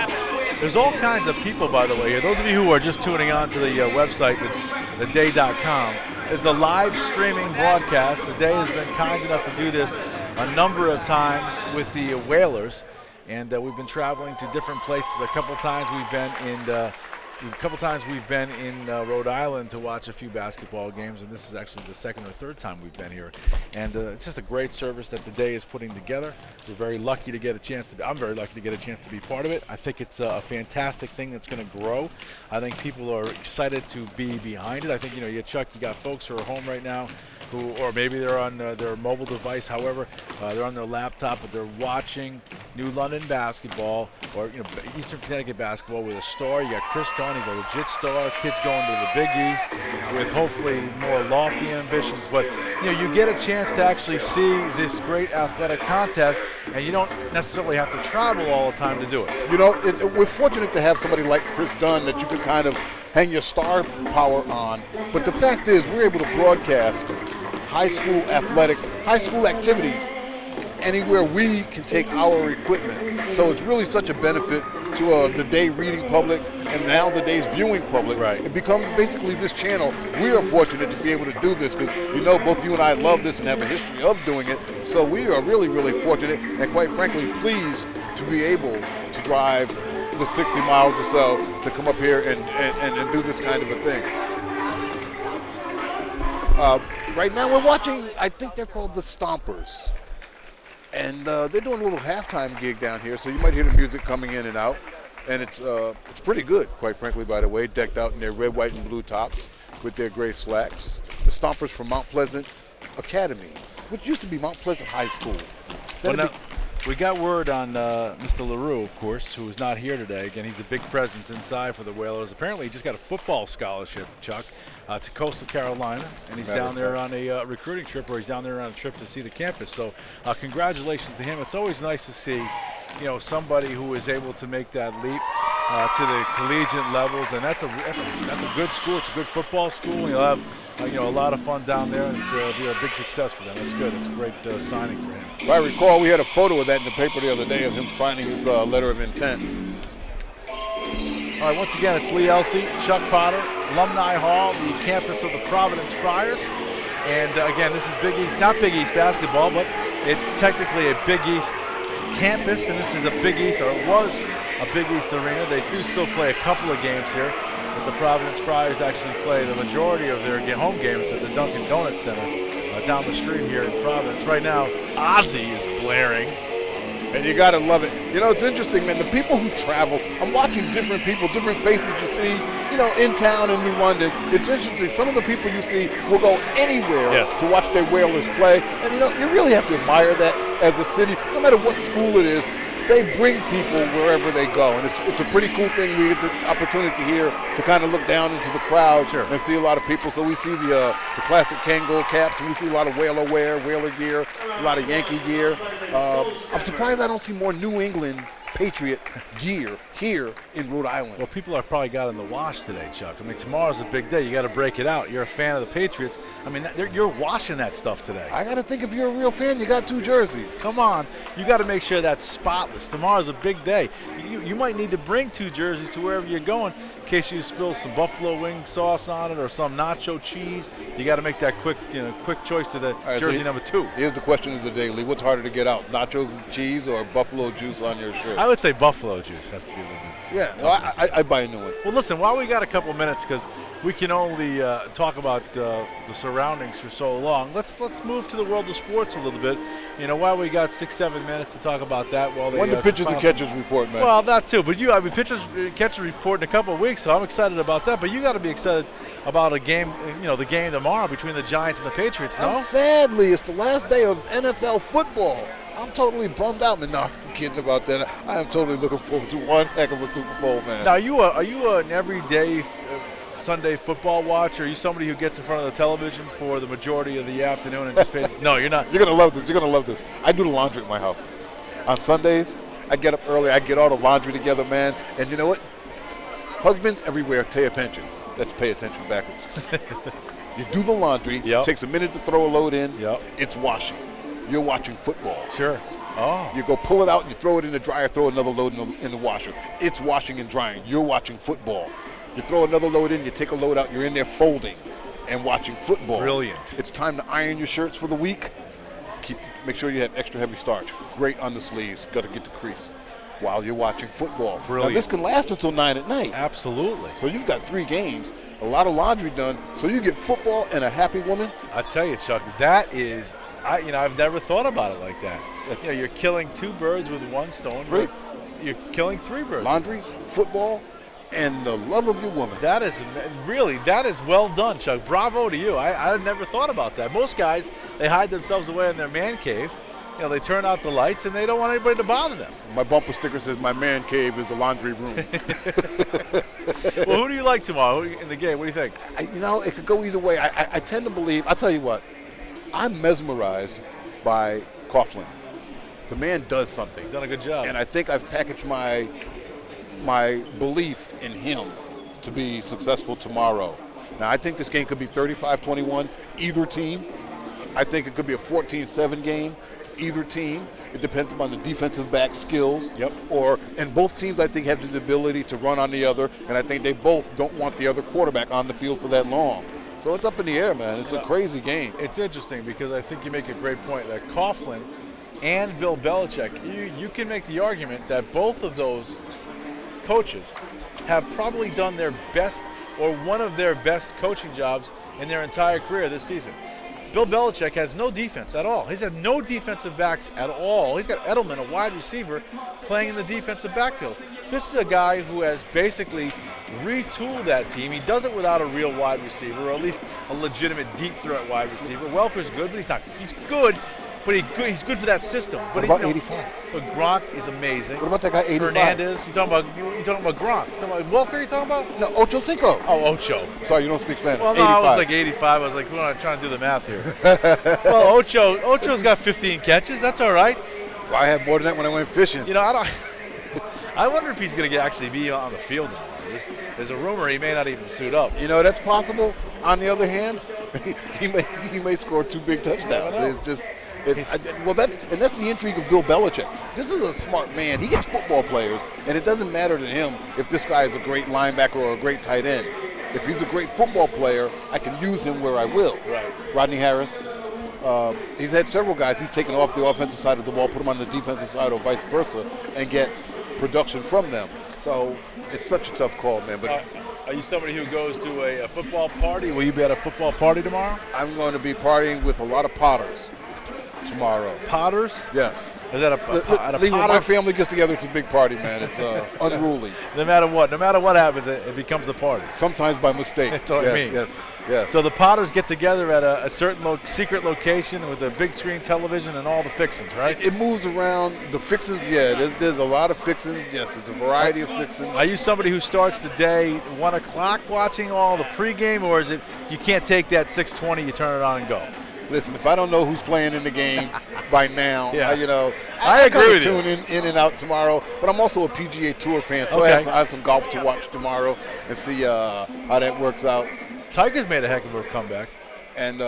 There's all kinds of people, by the way, here. Those of you who are just tuning on to the website, theday.com, it's a live streaming broadcast. The Day has been kind enough to do this a number of times with the Whalers, and we've been traveling to different places. A couple times we've been in Rhode Island to watch a few basketball games, and this is actually the second or third time we've been here. And it's just a great service that the Day is putting together. We're very lucky to get a chance to. I'm very lucky to get a chance to be part of it. I think it's a fantastic thing that's going to grow. I think people are excited to be behind it. I think you got folks who are home right now, or maybe they're on their mobile device. However, they're on their laptop, but they're watching New London basketball, or Eastern Connecticut basketball with a star. You got Kris Dunn, he's a legit star. Kids going to the Big East with hopefully more lofty ambitions. But you get a chance to actually see this great athletic contest, and you don't necessarily have to travel all the time to do it. We're fortunate to have somebody like Kris Dunn that you can kind of hang your star power on. But the fact is, we're able to broadcast high school athletics, high school activities, anywhere we can take our equipment. So it's really such a benefit to the Day reading public and now the Day's viewing public. Right. It becomes basically this channel. We are fortunate to be able to do this because both you and I love this and have a history of doing it. So we are really, really fortunate and quite frankly pleased to be able to drive the 60 miles or so to come up here and do this kind of a thing. Right now we're watching, I think they're called the Stompers. And they're doing a little halftime gig down here, so you might hear the music coming in and out. And it's pretty good, quite frankly, by the way, decked out in their red, white, and blue tops with their gray slacks. The Stompers from Mount Pleasant Academy, which used to be Mount Pleasant High School. We got word on Mr. LaRue, of course, who is not here today. Again, he's a big presence inside for the Whalers. Apparently, he just got a football scholarship, Chuck, to Coastal Carolina, and he's down there on a recruiting trip, or he's down there on a trip to see the campus. So congratulations to him. It's always nice to see, somebody who is able to make that leap to the collegiate levels, and that's a good school. It's a good football school. You'll have a lot of fun down there, and it's be a big success for them. That's good. It's a great signing for him. If I recall, we had a photo of that in the paper the other day of him signing his letter of intent. All right, once again, it's Lee Elsey, Chuck Potter, Alumni Hall, the campus of the Providence Friars. And again, this is Big East, not Big East basketball, but it's technically a Big East campus, and this is a Big East, or it was a Big East arena. They do still play a couple of games here, but the Providence Friars actually play the majority of their home games at the Dunkin' Donuts Center down the street here in Providence. Right now, Ozzy is blaring. And you got to love it. You know, it's interesting, man. The people who travel, I'm watching different people, different faces you see, you know, in town in New London. It's interesting. Some of the people you see will go anywhere to watch their Whalers play. And, you know, you really have to admire that as a city. No matter what school it is, they bring people wherever they go. And it's a pretty cool thing. We get the opportunity here to kind of look down into the crowd and see a lot of people. So we see the classic Kangol caps, and we see a lot of Whaler wear, Whaler gear, a lot of Yankee gear. I'm surprised I don't see more New England Patriot gear here in Rhode Island. Well, people are probably got in the wash today, Chuck. I mean, tomorrow's a big day. You got to break it out. You're a fan of the Patriots. I mean, you're washing that stuff today. I got to think if you're a real fan, you got 2 jerseys. Come on. You got to make sure that's spotless. Tomorrow's a big day. You might need to bring 2 jerseys to wherever you're going in case you spill some buffalo wing sauce on it or some nacho cheese. You got to make that quick choice to the jersey number 2. Here's the question of the day, Lee. What's harder to get out, nacho cheese or buffalo juice on your shirt? I would say buffalo juice has to be a little bit. Yeah, so I buy a new one. Well, listen, while we got a couple minutes, because we can only talk about the surroundings for so long, let's move to the world of sports a little bit. You know, while we got 6-7 minutes to talk about that, when the pitchers and catchers report, man. Well, that too. But pitchers catchers report in a couple of weeks, so I'm excited about that. But you got to be excited about a game, the game tomorrow between the Giants and the Patriots. No, sadly, it's the last day of NFL football. I'm totally bummed out, man. No, I'm kidding about that. I am totally looking forward to one heck of a Super Bowl, man. Now, are you an everyday Sunday football watcher? Are you somebody who gets in front of the television for the majority of the afternoon and just pays? No, you're not. You're gonna love this. You're gonna love this. I do the laundry at my house. On Sundays, I get up early. I get all the laundry together, man. And you know what? Husbands everywhere, pay attention. Let's pay attention backwards. You do the laundry. Yep. Takes a minute to throw a load in. Yep. It's washing. You're watching football. Sure. Oh. You go pull it out and you throw it in the dryer, throw another load in the washer. It's washing and drying. You're watching football. You throw another load in, you take a load out, you're in there folding and watching football. Brilliant. It's time to iron your shirts for the week. Make sure you have extra heavy starch. Great on the sleeves. Got to get the crease while you're watching football. Brilliant. Now, this can last until 9 at night. Absolutely. So you've got 3 games, a lot of laundry done, so you get football and a happy woman. I tell you, Chuck, that is, I've never thought about it like that. You're killing 2 birds with 1 stone. 3. You're killing 3 birds. Laundry, football, and the love of your woman. That is well done, Chuck. Bravo to you. I've never thought about that. Most guys, they hide themselves away in their man cave. They turn out the lights and they don't want anybody to bother them. My bumper sticker says my man cave is a laundry room. Well, who do you like tomorrow in the game? What do you think? It could go either way. I tend to believe, I'll tell you what, I'm mesmerized by Coughlin. The man does something. He's done a good job. And I think I've packaged my belief in him to be successful tomorrow. Now, I think this game could be 35-21, either team. I think it could be a 14-7 game, either team. It depends upon the defensive back skills. Yep. And both teams, I think, have the ability to run on the other, and I think they both don't want the other quarterback on the field for that long. So it's up in the air, man. It's a crazy game. It's interesting because I think you make a great point that Coughlin and Bill Belichick, you can make the argument that both of those coaches have probably done their best or one of their best coaching jobs in their entire career this season. Bill Belichick has no defense at all. He's had no defensive backs at all. He's got Edelman, a wide receiver, playing in the defensive backfield. This is a guy who has basically retooled that team. He does it without a real wide receiver, or at least a legitimate deep threat wide receiver. Welker's good, but he's not. He's good, but he's good for that system. But what about 85? But Gronk is amazing. What about that guy 85? Hernandez. You talking about Gronk? You talking about Welker? You talking about? No, Ocho Cinco. Oh, Ocho. Sorry, you don't speak Spanish. Well, no, 85. I was like 85. I was like, we're not trying to do the math here. Well, Ocho's got 15 catches. That's all right. Well, I had more than that when I went fishing. I wonder if he's going to actually be on the field now. There's a rumor he may not even suit up. That's possible. On the other hand, he may score 2 big touchdowns. It's just. That's the intrigue of Bill Belichick. This is a smart man. He gets football players, and it doesn't matter to him if this guy is a great linebacker or a great tight end. If he's a great football player, I can use him where I will. Right. Rodney Harris. He's had several guys he's taken off the offensive side of the ball, put them on the defensive side or vice versa, and get production from them. So it's such a tough call, man. But are you somebody who goes to a football party? Will you be at a football party tomorrow? I'm going to be partying with a lot of Potters tomorrow. Potters? Yes. Is that when my family gets together, it's a big party, man. It's unruly. No matter what happens, it becomes a party. Sometimes by mistake. That's what I mean. Yes. So the Potters get together at a certain secret location with a big screen television and all the fixings, right? It moves around. The fixings, there's a lot of fixings. Yes, it's a variety of fixings. Are you somebody who starts the day 1 o'clock watching all the pregame, or is it you can't take that 6:20, you turn it on and go? Listen, if I don't know who's playing in the game by now, I agree with you. Tune in and out tomorrow. But I'm also a PGA Tour fan, so I have some golf to watch tomorrow and see how that works out. Tiger's made a heck of a comeback. And,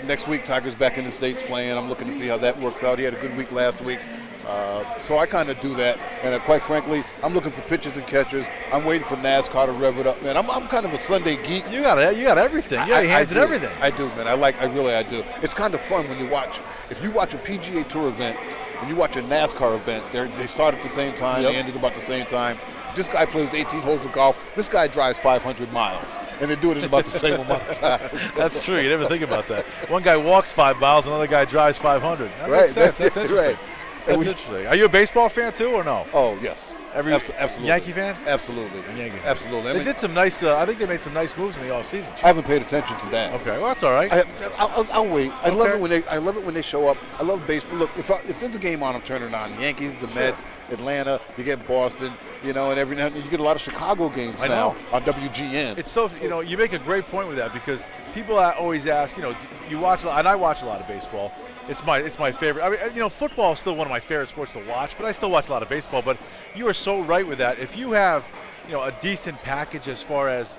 next week Tiger's back in the States playing. I'm looking to see how that works out. He had a good week last week. So I kind of do that. And quite frankly, I'm looking for pitchers and catchers. I'm waiting for NASCAR to rev it up, man. I'm kind of a Sunday geek. You got everything. Yeah, your hands in everything. I do, man. I do. It's kind of fun when you watch. If you watch a PGA Tour event and you watch a NASCAR event, they start at the same time. They end at about the same time. This guy plays 18 holes of golf. This guy drives 500 miles. And they do it in about the same amount of time. That's true. You never think about that. One guy walks 5 miles, another guy drives 500. That makes sense. That's interesting. Right. That's interesting. Are you a baseball fan too, or no? Oh, yes. Absolutely. Yankee fan? Absolutely. Yankee. Absolutely. They did some nice. I think they made some nice moves in the offseason. I haven't paid attention to that. Okay, well that's all right. I'll wait. I love it when they show up. I love baseball. Look, if there's a game on, I'm turning it on. Yankees, the Mets, Atlanta. You get Boston. And every now and then you get a lot of Chicago games now on WGN. It's so you make a great point with that, because people always ask, you watch, and I watch a lot of baseball. It's my favorite. I mean, football is still one of my favorite sports to watch, but I still watch a lot of baseball. But you are so right with that. If you have a decent package as far as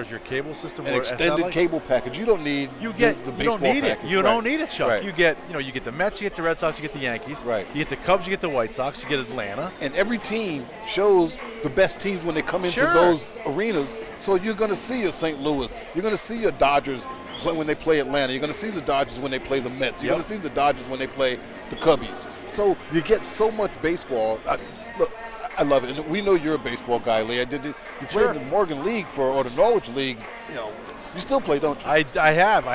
your cable system, an extended cable package, you don't need the baseball you don't need package. it. You don't need it, Chuck. Right. You get the Mets, you get the Red Sox, you get the Yankees. Right. You get the Cubs, you get the White Sox, you get Atlanta. And every team shows the best teams when they come into those arenas. So you're going to see a St. Louis. You're going to see your Dodgers when they play Atlanta. You're going to see the Dodgers when they play the Mets. You're going to see the Dodgers when they play the Cubbies. So you get so much baseball. Look, I love it. And we know you're a baseball guy, Lee. You played in the Morgan League or the Norwich League. You still play, don't you? I have.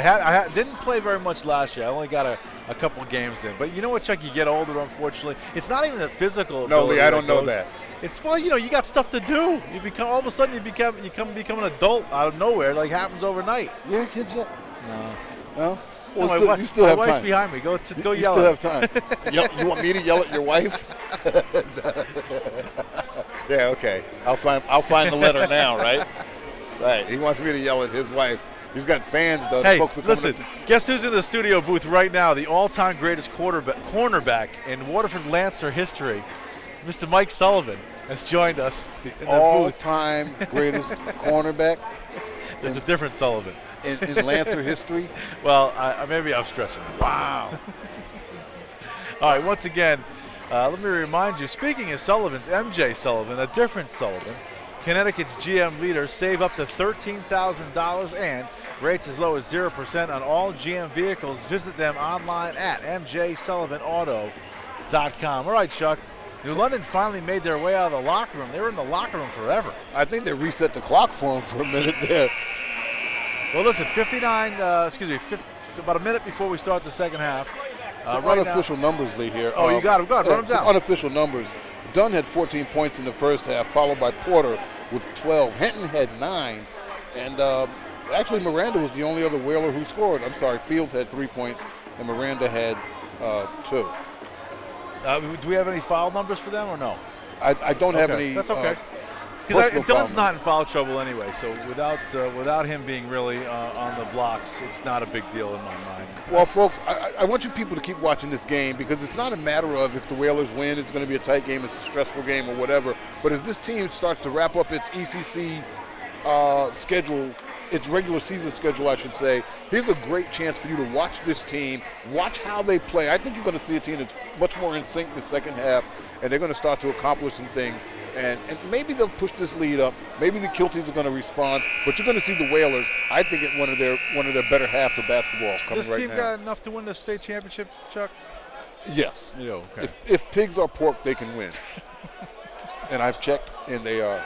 Didn't play very much last year. I only got a couple games in. But you know what, Chuck? You get older, unfortunately. It's not even the physical. No, Lee, I don't know that. It's you got stuff to do. You become all of a sudden you become an adult out of nowhere. Like happens overnight. Yeah, kids. No. Well, you still have time. My wife's behind me. Go yell. You still have time. You want me to yell at your wife? Yeah, okay. I'll sign the letter now, right? Right. He wants me to yell at his wife. He's got fans, though. Hey, folks listen, guess who's in the studio booth right now? The all-time greatest cornerback in Waterford Lancer history, Mr. Mike Sullivan, has joined us in the all-time greatest cornerback. There's a different Sullivan. In Lancer history? Well, maybe I'm stretching it. Wow. All right, once again, let me remind you, speaking of Sullivans, MJ Sullivan, a different Sullivan, Connecticut's GM leader, save up to $13,000 and rates as low as 0% on all GM vehicles. Visit them online at mjsullivanauto.com. All right, Chuck. New London finally made their way out of the locker room. They were in the locker room forever. I think they reset the clock for them for a minute there. Well, listen, about a minute before we start the second half. Some unofficial numbers, Lee, here. Oh, you got them. Go ahead, run them down. Unofficial numbers. Dunn had 14 points in the first half, followed by Porter with 12. Henton had 9. And actually, Miranda was the only other Whaler who scored. I'm sorry, Fields had 3 points, and Miranda had 2. Do we have any foul numbers for them or no? I don't have any. That's okay. Because Dunn's not in foul trouble anyway, so without him being really on the blocks, it's not a big deal in my mind. Well, folks, I want you people to keep watching this game, because it's not a matter of if the Whalers win, it's going to be a tight game, it's a stressful game or whatever. But as this team starts to wrap up its ECC schedule, its regular season schedule, I should say, here's a great chance for you to watch this team, watch how they play. I think you're going to see a team that's much more in sync in the second half, and they're going to start to accomplish some things. And maybe they'll push this lead up. Maybe the Kilties are going to respond, but you're going to see the Whalers, I think, at one of their better halves of basketball coming right now. This team got enough to win the state championship, Chuck? Yes. Okay. If pigs are pork, they can win. And I've checked, and they are.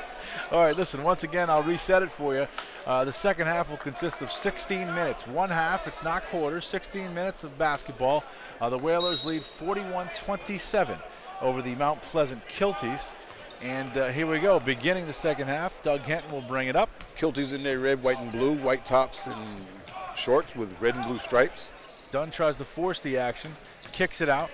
All right, listen, once again, I'll reset it for you. The second half will consist of 16 minutes. One half, it's not quarters, 16 minutes of basketball. The Whalers lead 41-27 over the Mount Pleasant Kilties. And here we go, beginning the second half. Doug Henton will bring it up. Kilties in their red, white, and blue, white tops and shorts with red and blue stripes. Dunn tries to force the action, kicks it out.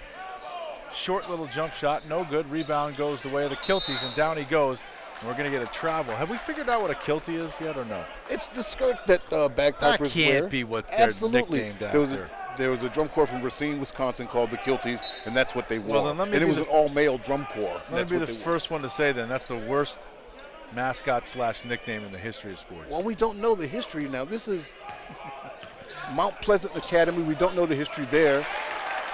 Short little jump shot, no good. Rebound goes the way of the Kilties, and down he goes. And we're going to get a travel. Have we figured out what a Kiltie is yet or no? It's the skirt that bagpipers That can't wear. be what they're Absolutely. nicknamed after. There was a drum corps from Racine, Wisconsin called the Kilties, and that's what they wore. Well, then let me and it be was an all-male drum corps. Let me be the first one to say then that's the worst mascot / nickname in the history of sports. Well, we don't know the history now. This is Mount Pleasant Academy. We don't know the history there.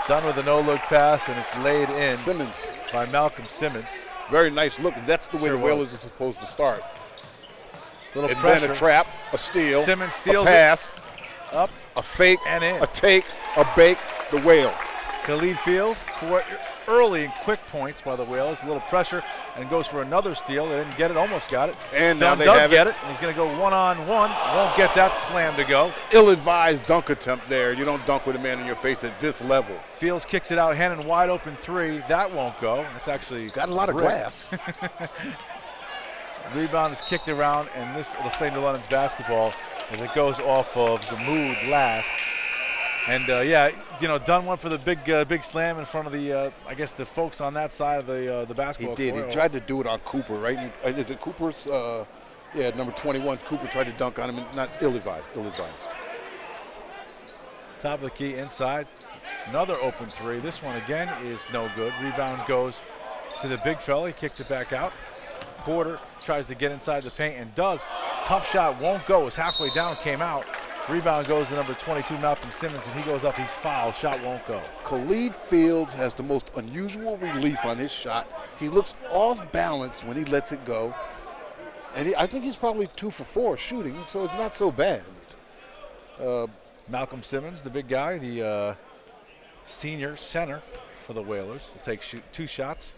Done with a no-look pass, and it's laid in Simmons. by Malcolm Simmons. Very nice look. That's the way Sure the Whalers was. are supposed to start. Little And pressure. then a trap, a steal, Simmons steals a pass, up a fake, and in. a take, a bake, the whale. Khalid Fields for early and quick points by the Whalers. A little pressure and goes for another steal. They didn't get it, almost got it. And now Dunn they does have get it. And he's going to go one-on-one. Won't get that slam to go. Ill-advised dunk attempt there. You don't dunk with a man in your face at this level. Fields kicks it out. Hennon wide open three. That won't go. It's actually Got a lot of brick. glass. Rebound is kicked around, and this will stay New London's basketball as it goes off of the Mood last. And yeah, you know, Dunn went for the big slam in front of the, I guess the folks on that side of the basketball He did. court. He tried to do it on Cooper, right? Is it Cooper's? Yeah, number 21. Cooper tried to dunk on him, and not ill-advised. Ill-advised. Top of the key inside. Another open three. This one again is no good. Rebound goes to the big fella. He kicks it back out. Porter tries to get inside the paint and does. Tough shot won't go. Was halfway down, came out. Rebound goes to number 22, Malcolm Simmons, and he goes up. He's fouled. Shot won't go. Khalid Fields has the most unusual release on his shot. He looks off balance when he lets it go. And I think he's probably 2 for 4 shooting, so it's not so bad. Malcolm Simmons, the big guy, the senior center for the Whalers, will take 2 shots.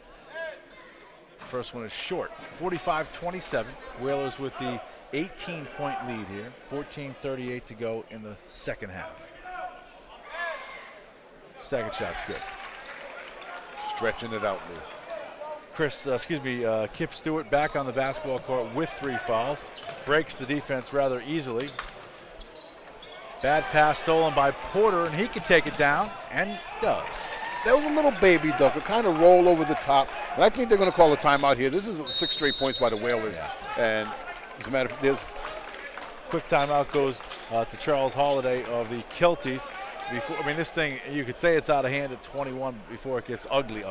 First one is short. 45-27. Whalers with the 18-point lead here. 14:38 to go in the second half. Second shot's good. Stretching it out, Lou. Kip Stewart back on the basketball court with 3 fouls. Breaks the defense rather easily. Bad pass stolen by Porter, and he can take it down, and does. That was a little baby dunk, a kind of roll over the top. And I think they're going to call a timeout here. This is 6 straight points by the Whalers. Yeah. And as a matter of fact, Quick timeout goes to Charles Holiday of the Kilties. This thing, you could say it's out of hand at 21 before it gets ugly.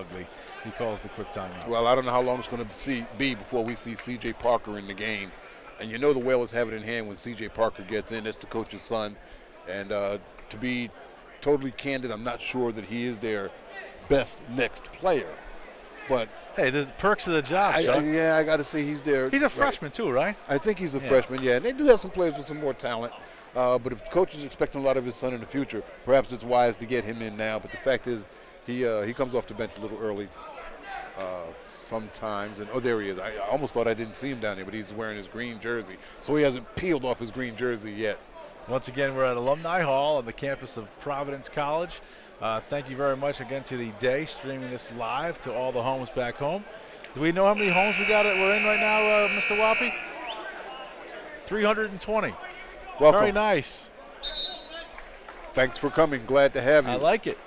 He calls the quick timeout. well, I don't know how long it's going to be before we see C.J. Parker in the game. And you know the Whalers have it in hand when C.J. Parker gets in. That's the coach's son. And to be totally candid, I'm not sure that he is their best next player. But hey, there's perks of the job, Chuck. I got to say he's there. He's a freshman too, right? I think he's a freshman, yeah. And they do have some players with some more talent. But if the coach is expecting a lot of his son in the future, perhaps it's wise to get him in now. But the fact is, he comes off the bench a little early sometimes. And, oh, there he is. I almost thought I didn't see him down there, but he's wearing his green jersey. So he hasn't peeled off his green jersey yet. Once again, we're at Alumni Hall on the campus of Providence College. Thank you very much again to the Day, streaming this live to all the homes back home. Do we know how many homes we're in right now, Mr. Wappy? 320. Welcome. Very nice. Thanks for coming. Glad to have you. I like it.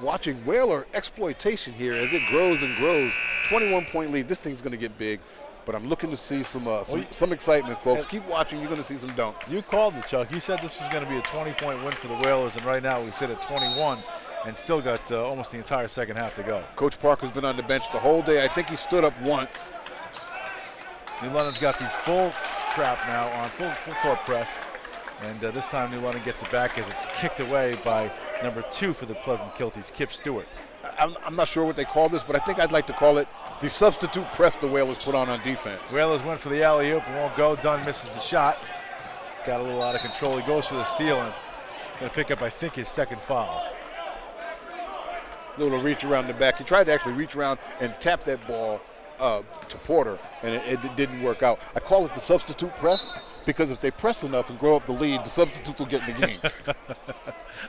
Watching Whaler exploitation here as it grows and grows. 21-point lead. This thing's going to get big. But I'm looking to see some excitement, folks. Keep watching. You're going to see some dunks. You called it, Chuck. You said this was going to be a 20-point win for the Whalers, and right now we sit at 21 and still got almost the entire second half to go. Coach Parker's been on the bench the whole day. I think he stood up once. New London's got the full trap now on full court press, and this time New London gets it back as it's kicked away by number 2 for the Pleasant Kilties, Kip Stewart. I'm not sure what they call this, but I think I'd like to call it the substitute press the Whalers put on defense. Whalers went for the alley-oop and won't go. Dunn misses the shot. Got a little out of control. He goes for the steal, and it's going to pick up, I think, his second foul. little reach around the back. He tried to actually reach around and tap that ball to Porter, and it didn't work out. I call it the substitute press because if they press enough and grow up the lead, the substitutes will get in the game.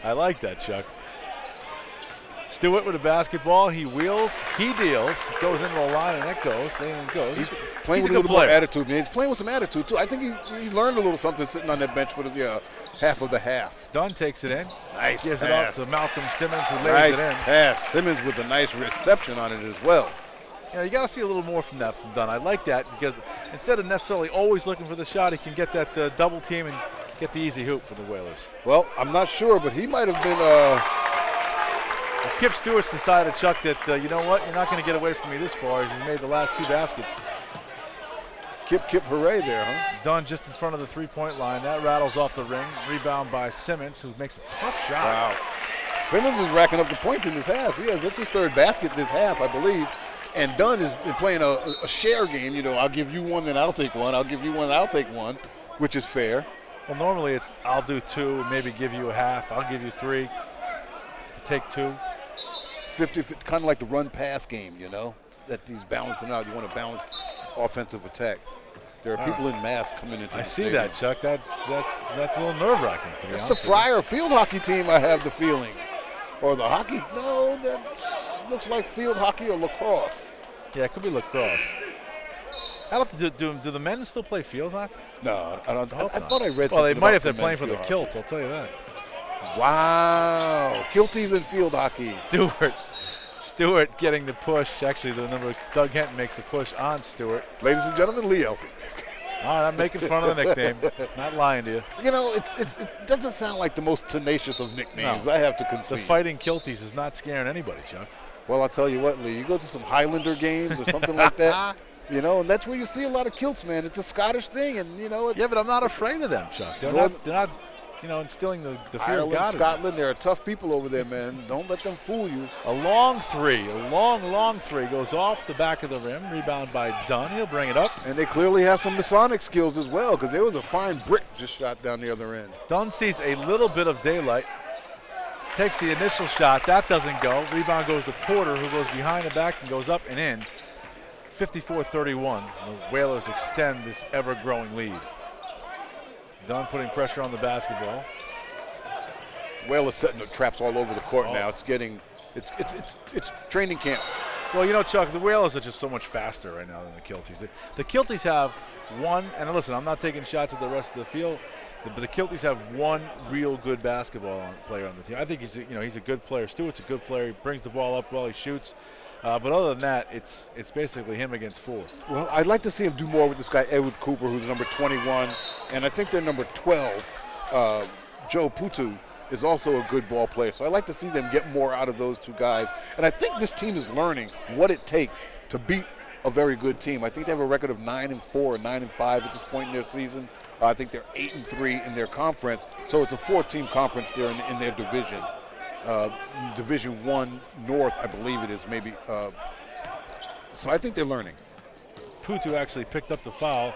I like that, Chuck. Stewart with a basketball. He wheels. He deals. Goes into the line, and that goes. Then it goes. He's playing with a little more attitude. He's playing with some attitude, too. I think he learned a little something sitting on that bench for the half of the half. Dunn takes it in. Nice Gives pass. it off to Malcolm Simmons, who lays Nice it in. pass. Simmons with a nice reception on it as well. You got to see a little more from that from Dunn. I like that because instead of necessarily always looking for the shot, he can get that double team and get the easy hoop for the Whalers. Well, I'm not sure, but he might have been Kip Stewart's decided, Chuck, that you know what, you're not going to get away from me this far as he's made the last 2 baskets. Kip hooray there, huh? Dunn just in front of the three-point line. That rattles off the ring. Rebound by Simmons, who makes a tough shot. Wow. Simmons is racking up the points in this half. That's his 3rd basket this half, I believe. And Dunn is playing a share game. You know, I'll give you one, then I'll take one. I'll give you one, I'll take one, which is fair. Well, normally it's I'll do 2, maybe give you a half. I'll give you 3, take 2. 50, kind of like the run-pass game, you know, that he's balancing out. You want to balance offensive attack. There are people in mass coming into the see that, Chuck. That's a little nerve-wracking, to be honest. It's the Friar field hockey team, I have the feeling. Or the hockey. No, that looks like field hockey or lacrosse. Yeah, it could be lacrosse. Do the men still play field hockey? No, I don't. I thought I read something. Well, they might if about they're playing for the field kilts, I'll tell you that. Wow. Kilties and field hockey. Stewart getting the push. Actually, the number Doug Henton makes the push on Stewart. Ladies and gentlemen, Lee Elsie. All right, I'm making fun of the nickname. Not lying to you. You know, it doesn't sound like the most tenacious of nicknames. No. I have to concede. The Fighting Kilties is not scaring anybody, Chuck. Well, I'll tell you what, Lee. You go to some Highlander games or something like that, you know, and that's where you see a lot of kilts, man. It's a Scottish thing, and you know. Yeah, but I'm not afraid of them, Chuck. They're not. You know, instilling the fear Ireland, of God. Scotland, there are tough people over there, man. Don't let them fool you. A long three goes off the back of the rim. Rebound by Dunn. He'll bring it up. And they clearly have some Masonic skills as well, because there was a fine brick just shot down the other end. Dunn sees a little bit of daylight. Takes the initial shot. That doesn't go. Rebound goes to Porter, who goes behind the back and goes up and in. 54-31. The Whalers extend this ever-growing lead. Dunn putting pressure on the basketball. Whalers setting the traps all over the court now. It's training camp. Well, you know, Chuck, the Whalers are just so much faster right now than the Kilties. The Kilties have one, and listen, I'm not taking shots at the rest of the field, but the Kilties have one real good basketball player on the team. I think he's a good player. Stewart's a good player. He brings the ball up well. He shoots. But other than that, it's basically him against 4. Well, I'd like to see him do more with this guy, Edward Cooper, who's number 21. And I think their number 12, Joe Putu, is also a good ball player. So I'd like to see them get more out of those 2 guys. And I think this team is learning what it takes to beat a very good team. I think they have a record of 9-4 or 9-5 at this point in their season. I think they're 8-3 in their conference. So it's a 4-team conference there in their division. Division 1 North, I believe it is, maybe. So I think they're learning. Putu actually picked up the foul.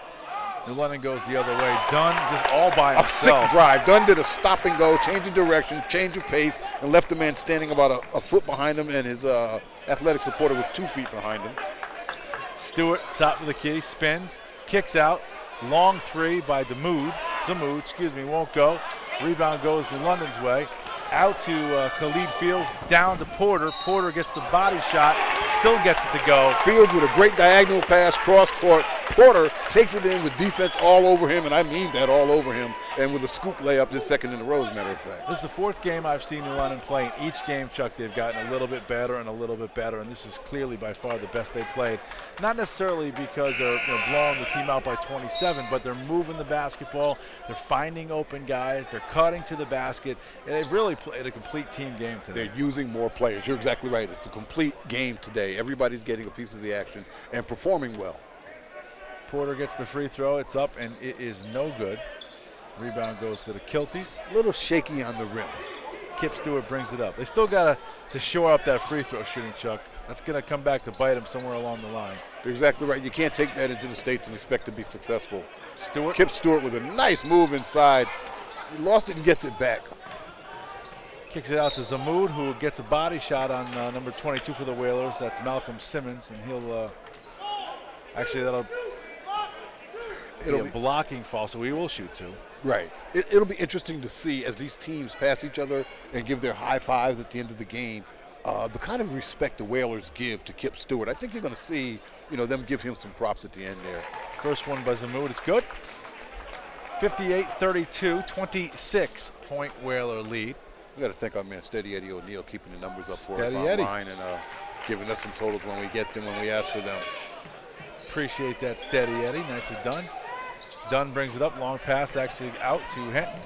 And Lennon goes the other way. Dunn just all by himself. A sick drive. Dunn did a stop and go, change of direction, change of pace, and left the man standing about a foot behind him, and his athletic supporter was 2 feet behind him. Stewart, top of the key, spins, kicks out. Long 3 by Zamoud, won't go. Rebound goes to London's way. Out to Khalid Fields, down to Porter. Porter gets the body shot, still gets it to go. Fields with a great diagonal pass, cross court. Porter takes it in with defense all over him, and I mean that, all over him, and with a scoop layup, this second in a row, as a matter of fact. This is the 4th game I've seen New London play. In each game, Chuck, they've gotten a little bit better and a little bit better, and this is clearly by far the best they've played. Not necessarily because they're blowing the team out by 27, but they're moving the basketball, they're finding open guys, they're cutting to the basket, and they've really played a complete team game today. They're using more players. You're exactly right. It's a complete game today. Everybody's getting a piece of the action and performing well. Porter gets the free throw. It's up, and it is no good. Rebound goes to the Kilties. A little shaky on the rim. Kip Stewart brings it up. They still got to shore up that free throw shooting, Chuck. That's going to come back to bite them somewhere along the line. You're exactly right. You can't take that into the States and expect to be successful. Stewart. Kip Stewart with a nice move inside. He lost it and gets it back. Kicks it out to Zamoud, who gets a body shot on number 22 for the Whalers. That's Malcolm Simmons, and he'll actually that'll be a blocking foul, so he will shoot 2. Right. It'll be interesting to see as these teams pass each other and give their high fives at the end of the game, the kind of respect the Whalers give to Kip Stewart. I think you're going to see, them give him some props at the end there. First one by Zamoud, it's good. 58-32, 26-point Whaler lead. We got to thank our man Steady Eddie O'Neill keeping the numbers up for us Steady Eddie. online and giving us some totals when we get them, when we ask for them. Appreciate that, Steady Eddie. Nicely done. Dunn brings it up. Long pass actually out to Henton.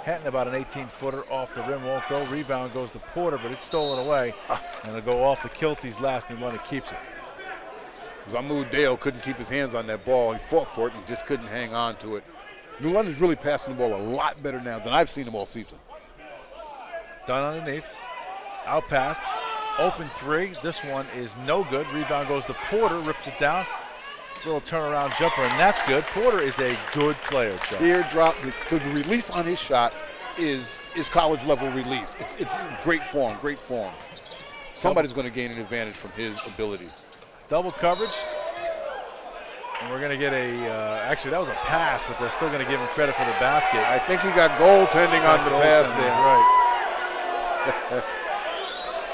Henton about an 18-footer off the rim. Won't go. Rebound goes to Porter, but it's stolen away. And it'll go off the Kilties last. New London keeps it. Zamoud Dale couldn't keep his hands on that ball. He fought for it and just couldn't hang on to it. New London's really passing the ball a lot better now than I've seen them all season. Dunn underneath. Out pass. Open 3. This one is no good. Rebound goes to Porter. Rips it down. Little turnaround jumper, and that's good. Porter is a good player, Joe. Teardrop. The release on his shot is college level release. It's great form, great form. Somebody's going to gain an advantage from his abilities. Double coverage. And we're going to get actually that was a pass, but they're still going to give him credit for the basket. I think he got goaltending on the pass there. Right.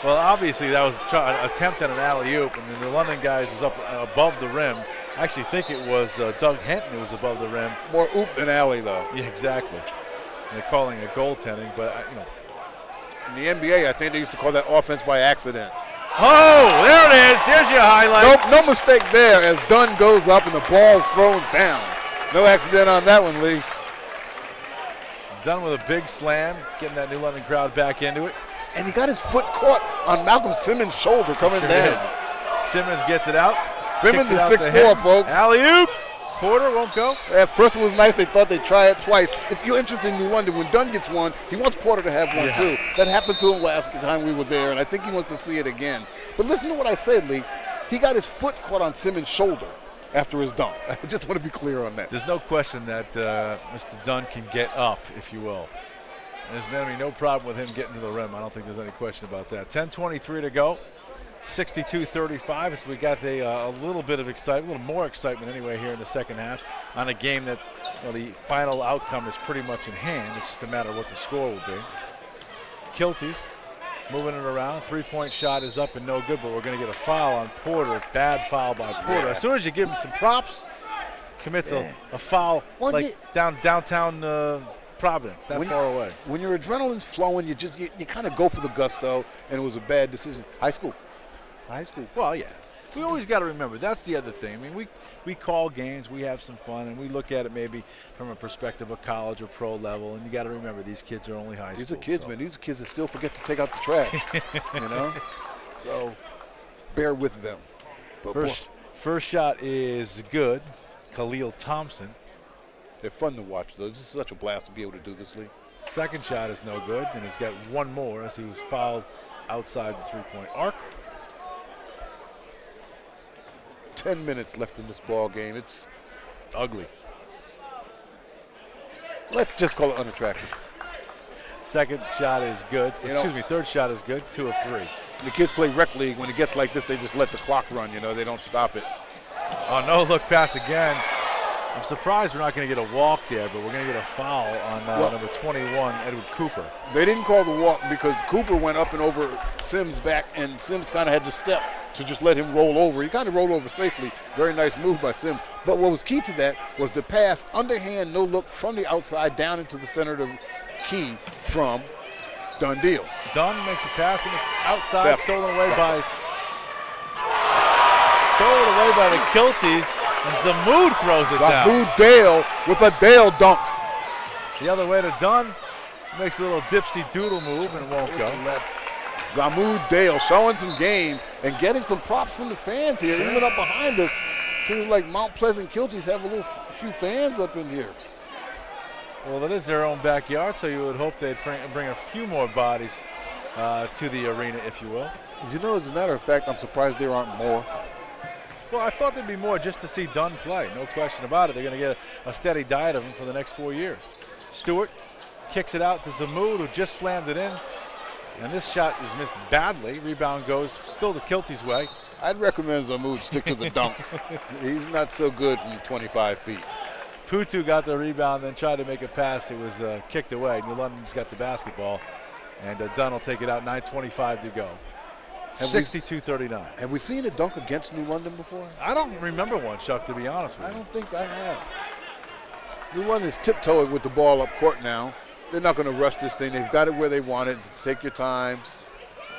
Well, obviously that was an attempt at an alley-oop, and then the London guys was up above the rim. I actually think it was Doug Henton who was above the rim. More oop than alley, though. Yeah, exactly. And they're calling it goaltending, but in the NBA, I think they used to call that offense by accident. Oh, there it is. There's your highlight. No mistake there as Dunn goes up and the ball is thrown down. No accident on that one, Lee. Dunn with a big slam, getting that New London crowd back into it. And he got his foot caught on Malcolm Simmons' shoulder coming down. Did. Simmons gets it out. Simmons is 6'4", folks. Alley-oop. Porter won't go. That first one was nice. They thought they'd try it twice. If you're interested in New London, when Dunn gets one, he wants Porter to have one too. That happened to him last time we were there, and I think he wants to see it again. But listen to what I said, Lee. He got his foot caught on Simmons' shoulder after his dunk. I just want to be clear on that. There's no question that Mr. Dunn can get up, if you will. There's going to be no problem with him getting to the rim. I don't think there's any question about that. 10:23 to go. 62-35. So we got a little bit of excitement, a little more excitement anyway here in the second half on a game that the final outcome is pretty much in hand. It's just a matter of what the score will be. Kilties moving it around. 3-point shot is up and no good, but we're going to get a foul on Porter. Bad foul by Porter. As soon as you give him some props, commits a foul downtown Providence, that far away. When your adrenaline's flowing, you kind of go for the gusto, and it was a bad decision. High school. Well, yeah. We always got to remember, that's the other thing. I mean, we call games, we have some fun, and we look at it maybe from a perspective of college or pro level, and you got to remember these kids are only high school. These are kids, man. These are kids that still forget to take out the trash, So bear with them. But first shot is good. Khalil Thompson. They're fun to watch, though. This is such a blast to be able to do this, Lee. Second shot is no good, and he's got one more as he was fouled outside the three-point arc. 10 minutes left in this ball game. It's ugly. Let's just call it unattractive. Second shot is good. Third shot is good. 2 of 3. The kids play rec league. When it gets like this, they just let the clock run. They don't stop it. Oh, no look pass again. I'm surprised we're not going to get a walk there, but we're going to get a foul on number 21, Edward Cooper. They didn't call the walk because Cooper went up and over Sims' back, and Sims kind of had to step to just let him roll over. He kind of rolled over safely. Very nice move by Sims. But what was key to that was the pass, underhand, no look from the outside down into the center of the key from Dunn Deal. Dunn makes a pass, and it's outside, stolen away by the Kilties. And Zamoud throws it down. Zamoud Dale with a Dale dunk. The other way to Dunn. Makes a little dipsy doodle move and won't go. Zamoud Dale showing some game and getting some props from the fans here. Even up behind us, seems like Mount Pleasant Kilties have a few fans up in here. Well, it is their own backyard, so you would hope they'd bring a few more bodies to the arena, if you will. As a matter of fact, I'm surprised there aren't more. Well, I thought there'd be more just to see Dunn play. No question about it. They're going to get a steady diet of him for the next 4 years. Stewart kicks it out to Zamoud, who just slammed it in. And this shot is missed badly. Rebound goes still the Kilties' way. I'd recommend Zamoud stick to the dunk. He's not so good from 25 feet. Putu got the rebound, then tried to make a pass. It was kicked away. New London's got the basketball. And Dunn will take it out, 9:25 to go. 62-39. Have we seen a dunk against New London before? I don't remember one, Chuck, to be honest with you. I don't think I have. New London's tiptoeing with the ball up court now. They're not going to rush this thing. They've got it where they want it. Take your time.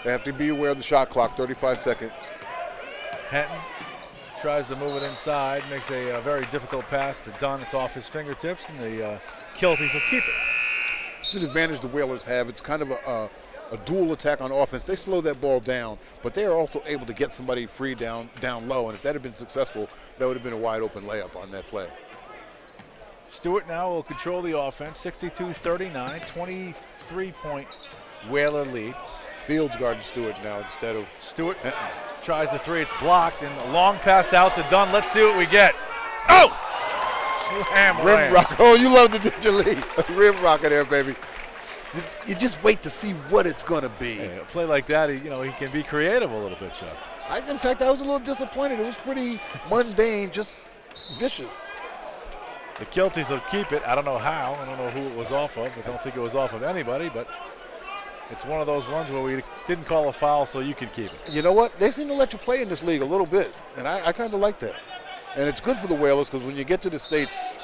They have to be aware of the shot clock, 35 seconds. Henton tries to move it inside, makes a very difficult pass to Dunn. It's off his fingertips, and the Kilties will keep it. It's an advantage the Whalers have. It's kind of a dual attack on offense. They slow that ball down, but they are also able to get somebody free down low, and if that had been successful, that would have been a wide open layup on that play. Stewart now will control the offense, 62-39, 23-point Whaler lead. Fields guarding Stewart now instead of Stewart tries the three, it's blocked, and a long pass out to Dunn. Let's see what we get. Oh! Slam rim rock. Oh, you love the digital lead. Rim rocker there, baby. You just wait to see what it's going to be. Yeah, a play like that, he can be creative a little bit, Chuck. In fact, I was a little disappointed. It was pretty mundane, just vicious. The Kilties will keep it. I don't know how. I don't know who it was off of. I don't think it was off of anybody, but it's one of those ones where we didn't call a foul, so you can keep it. You know what? They seem to let you play in this league a little bit, and I kind of like that. And it's good for the Whalers because when you get to the States,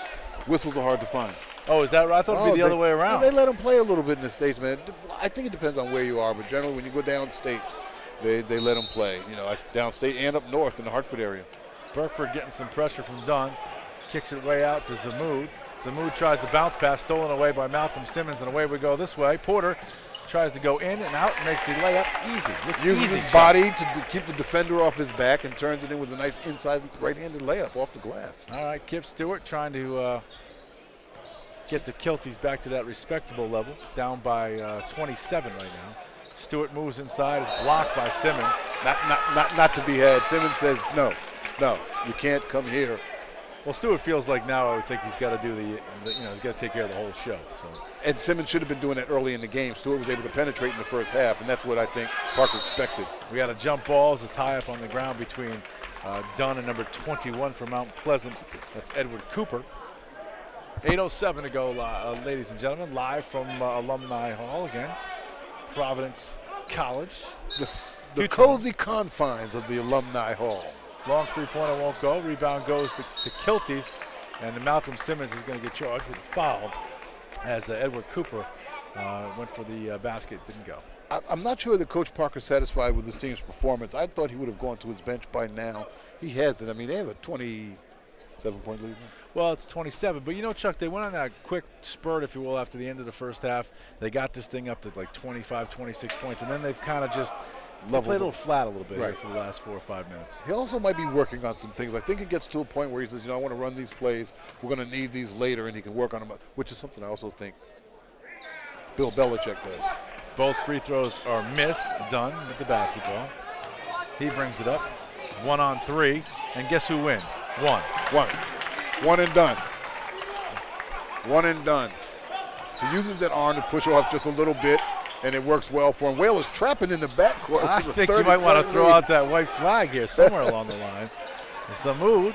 whistles are hard to find. Oh, is that right? I thought it would be the other way around. They let them play a little bit in the States, man. I think it depends on where you are, but generally when you go downstate, they let them play. Downstate and up north in the Hartford area. Burkford getting some pressure from Dunn. Kicks it way out to Zamoud. Zamoud tries to bounce pass, stolen away by Malcolm Simmons, and away we go this way. Porter tries to go in and out, makes the layup easy. Uses his body to keep the defender off his back and turns it in with a nice inside right-handed layup off the glass. All right, Kip Stewart trying to get the Kilties back to that respectable level, down by 27 right now. Stewart moves inside, is blocked by Simmons. Not to be had. Simmons says, no, you can't come here. Well, Stewart feels like now I would think he's got to do he's got to take care of the whole show. So. And Simmons should have been doing that early in the game. Stewart was able to penetrate in the first half, and that's what I think Parker expected. We got a jump ball as a tie-up on the ground between Dunn and number 21 from Mount Pleasant. That's Edward Cooper. 8:07 to go, ladies and gentlemen, live from Alumni Hall again. Providence College. The cozy confines of the Alumni Hall. Long three-pointer won't go. Rebound goes to Kilties, and Malcolm Simmons is going to get charged with a foul as Edward Cooper went for the basket, didn't go. I'm not sure that Coach Parker's satisfied with his team's performance. I thought he would have gone to his bench by now. He hasn't. I mean, they have a 27-point lead. Well, it's 27, but Chuck, they went on that quick spurt, if you will, after the end of the first half. They got this thing up to like 25, 26 points, and then they've kind of just played a little flat a little bit here for the last 4 or 5 minutes. He also might be working on some things. I think it gets to a point where he says, I want to run these plays. We're going to need these later, and he can work on them, which is something I also think Bill Belichick does. Both free throws are missed. Dunn with the basketball. He brings it up. 1 on 3, and guess who wins? One and done. He uses that arm to push off just a little bit, and it works well for him. Whalers trapping in the backcourt. I think you might want to throw out that white flag here somewhere along the line. Zamoud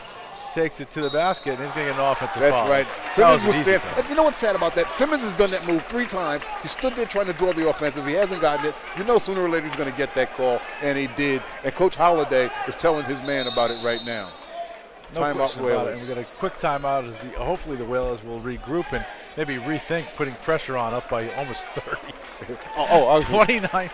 takes it to the basket, and he's going to get an offensive foul. That's right. Simmons was there. You know what's sad about that? Simmons has done that move 3 times. He stood there trying to draw the offensive. He hasn't gotten it. Sooner or later he's going to get that call, and he did. And Coach Holliday is telling his man about it right now. No timeout Whalers. And we got a quick timeout as hopefully the Whalers will regroup and maybe rethink putting pressure on up by almost 30. 29-point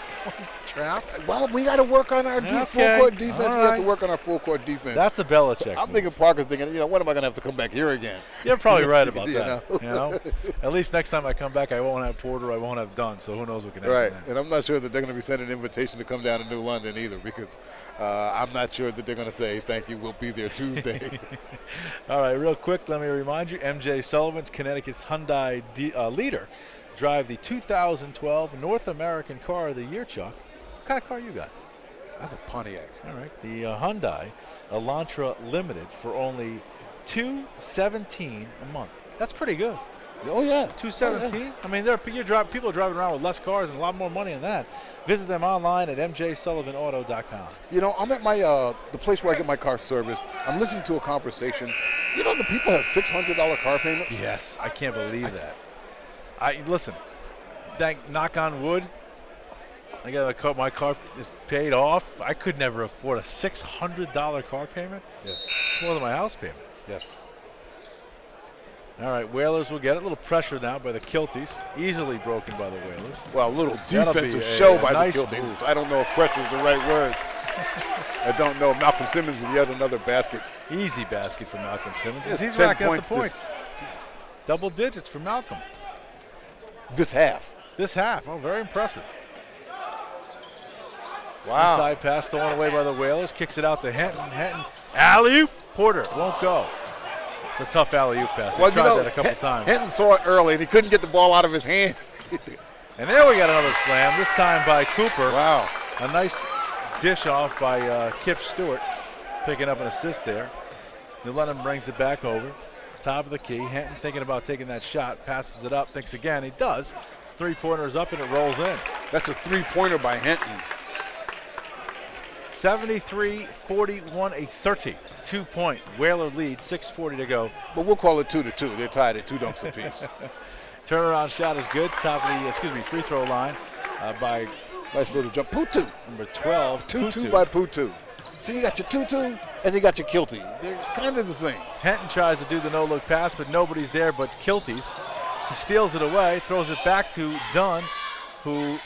trap. Well, we got to work on our full-court defense. We have to work on our full-court defense. That's a Belichick. I'm thinking Parker's thinking, when am I going to have to come back here again? You're probably right about that. At least next time I come back, I won't have Porter, I won't have Dunn, so who knows what can happen. Right, and I'm not sure that they're going to be sending an invitation to come down to New London either, because I'm not sure that they're going to say, thank you, we'll be there Tuesday. All right, real quick, let me remind you, MJ Sullivan's Connecticut's Hyundai leader drive the 2012 North American Car of the Year, Chuck. What kind of car you got? I have a Pontiac. All right, the Hyundai Elantra Limited for only $217 a month. That's pretty good. Oh, yeah. 217. Oh, yeah. I mean, people are driving around with less cars and a lot more money than that. Visit them online at mjsullivanauto.com. You know, I'm at my the place where I get my car serviced. I'm listening to a conversation. You know, the people have $600 car payments. Yes, I can't believe that. Listen. Knock on wood. I got my car is paid off. I could never afford a $600 car payment. Yes. It's more than my house payment. Yes. All right, Whalers will get it. A little pressure now by the Kilties. Easily broken by the Whalers. Well, a little That'll defensive be show a by nice the Kilties. move. I don't know if pressure is the right word. I don't know. Malcolm Simmons with yet another basket. Easy basket for Malcolm Simmons. Yes, He's 10 racking up the points points. Double digits for Malcolm. This half. This half. Oh, very impressive. Wow. Inside pass stolen away by the Whalers. Kicks it out to Henton. Henton. Alley-oop. Porter won't go. It's a tough alley-oop pass. They tried that a couple times. Henton saw it early, and he couldn't get the ball out of his hand. And there we got another slam, this time by Cooper. Wow. A nice dish off by Kip Stewart, picking up an assist there. New London brings it back over. Top of the key. Henton thinking about taking that shot. Passes it up. Thinks again. He does. Three-pointer's up, and it rolls in. That's a three-pointer by Henton. 73-41, a 32-point Whaler lead, 6:40 to go. But we'll call it 2-2. They're tied at 2 dunks apiece. Turnaround shot is good. Top of the, free throw line by Nice little jump. Putu. number 12, 2-2 by Putu. See, you got your Tutu and you got your Kilty. They're kind of the same. Henton tries to do the no-look pass, but nobody's there but Kilties. He steals it away, throws it back to Dunn, who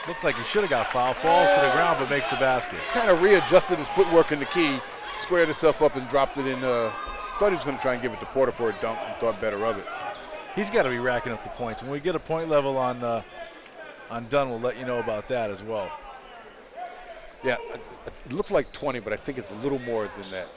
looked like he should have got fouled, falls to the ground but makes the basket. Kind of readjusted his footwork in the key, squared himself up and dropped it in. Thought he was going to try and give it to Porter for a dunk and thought better of it. He's got to be racking up the points. When we get a point level on Dunn, we'll let you know about that as well. Yeah, it looks like 20, but I think it's a little more than that.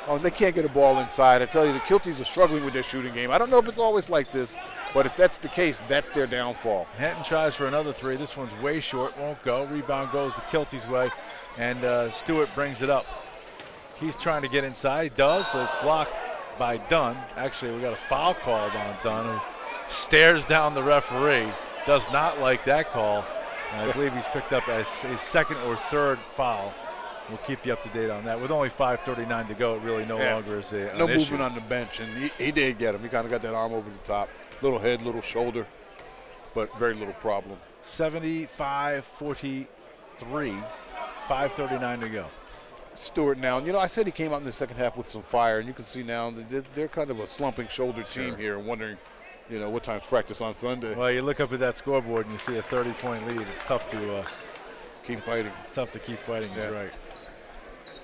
Oh, they can't get a ball inside. I tell you, the Kilties are struggling with their shooting game. I don't know if it's always like this, but if that's the case, that's their downfall. Henton tries for another three. This one's way short, won't go. Rebound goes the Kilties' way, and Stewart brings it up. He's trying to get inside. He does, but it's blocked by Dunn. Actually, we got a foul called on Dunn, who stares down the referee. Does not like that call. And I believe he's picked up his second or third foul. We'll keep you up to date on that. With only 5:39 to go, it really no longer is an no issue. movement on the bench, and he did get him. He kind of got that arm over the top. Little head, little shoulder, but very little problem. 75-43, 5:39 to go. Stewart now, you know, I said he came out in the second half with some fire, and you can see now that they're kind of a slumping shoulder team here, wondering, you know, what time's practice on Sunday. Well, you look up at that scoreboard and you see a 30-point lead. It's tough to keep fighting. It's tough to keep fighting. Yeah. Right.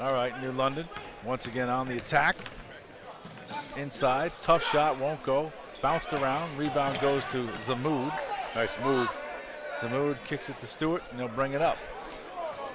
All right, New London once again on the attack. Inside, tough shot, won't go. Bounced around. Rebound goes to Zamoud. Nice move. Zamoud kicks it to Stewart, and he'll bring it up.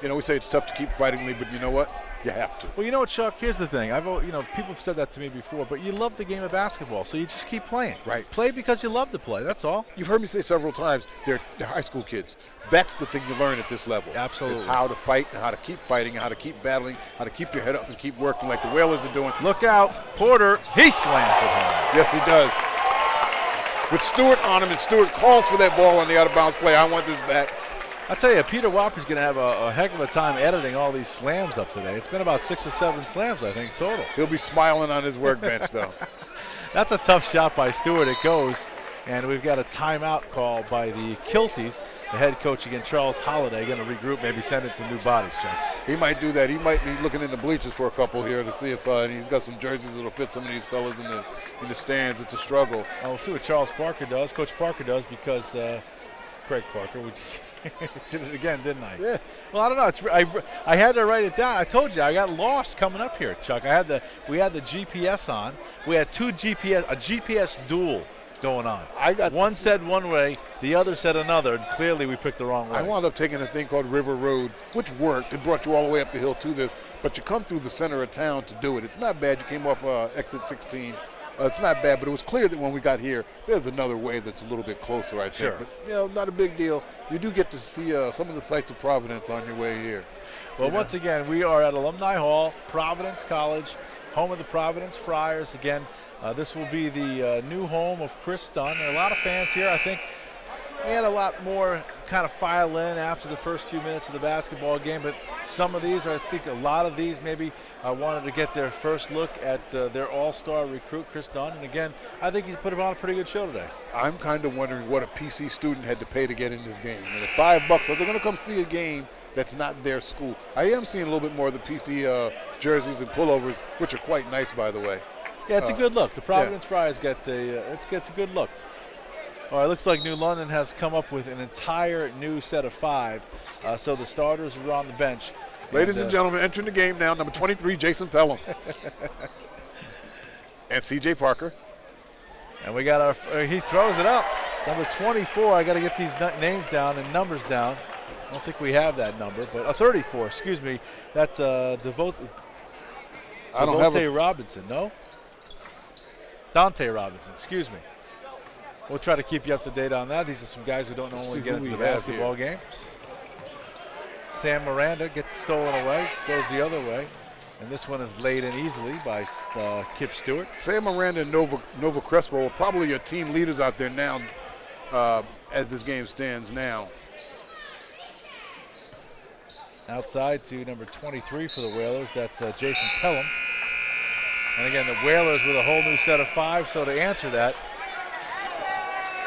You know, we say it's tough to keep fighting, Lee, but you know what? You have to. Well, you know what, Chuck? Here's the thing. People have said that to me before, but you love the game of basketball, so you just keep playing. Right. Play because you love to play. That's all. You've heard me say several times, they're high school kids. That's the thing you learn at this level. Absolutely. Is how to fight, and how to keep fighting, and how to keep battling, how to keep your head up and keep working like the Whalers are doing. Look out. Porter, he slams it home. Yes, he does. With Stewart on him, and Stewart calls for that ball on the out-of-bounds play. I want this back. I tell you, Peter Whopper's going to have a heck of a time editing all these slams up today. It's been about 6 or 7 slams, I think, total. He'll be smiling on his workbench, though. That's a tough shot by Stewart. It goes, and we've got a timeout call by the Kilties. The head coach again, Charles Holliday, going to regroup, maybe send in some new bodies, Chuck. He might do that. He might be looking in the bleachers for a couple here to see if he's got some jerseys that'll fit some of these fellas in the stands. It's a struggle. Oh, we'll see what Charles Parker does. Coach Parker does because Craig Parker did it again, didn't I? Yeah. Well, I don't know. I had to write it down. I told you I got lost coming up here, Chuck. We had the GPS on. We had a GPS duel going on. One said one way, the other said another, and clearly we picked the wrong way. I wound up taking a thing called River Road, which worked. It brought you all the way up the hill to this, but you come through the center of town to do it. It's not bad. You came off exit 16 It's not bad, but it was clear that when we got here, there's another way that's a little bit closer, I think. Sure. But, not a big deal. You do get to see some of the sights of Providence on your way here. Well, once again, we are at Alumni Hall, Providence College, home of the Providence Friars. Again, this will be the new home of Kris Dunn. There are a lot of fans here. I think we had a lot more kind of file in after the first few minutes of the basketball game, but some of these, I think a lot of these maybe wanted to get their first look at their all-star recruit, Kris Dunn. And again, I think he's put on a pretty good show today. I'm kind of wondering what a PC student had to pay to get in this game. And at $5, are they going to come see a game that's not their school? I am seeing a little bit more of the PC jerseys and pullovers, which are quite nice, by the way. Yeah, it's a good look. The Providence Friars gets a good look. All right, looks like New London has come up with an entire new set of 5. So the starters are on the bench. Ladies and gentlemen, entering the game now, number 23, Jason Pelham. And C.J. Parker. And we got he throws it up. Number 24, I got to get these names down and numbers down. I don't think we have that number, but 34, excuse me. That's Devote Robinson, no? Dante Robinson, excuse me. We'll try to keep you up to date on that. These are some guys who don't normally get into the basketball game. Sam Miranda gets it stolen away, goes the other way. And this one is laid in easily by Kip Stewart. Sam Miranda and Nova Crespo are probably your team leaders out there now as this game stands now. Outside to number 23 for the Whalers, that's Jason Pelham. And again, the Whalers with a whole new set of 5, so to answer that,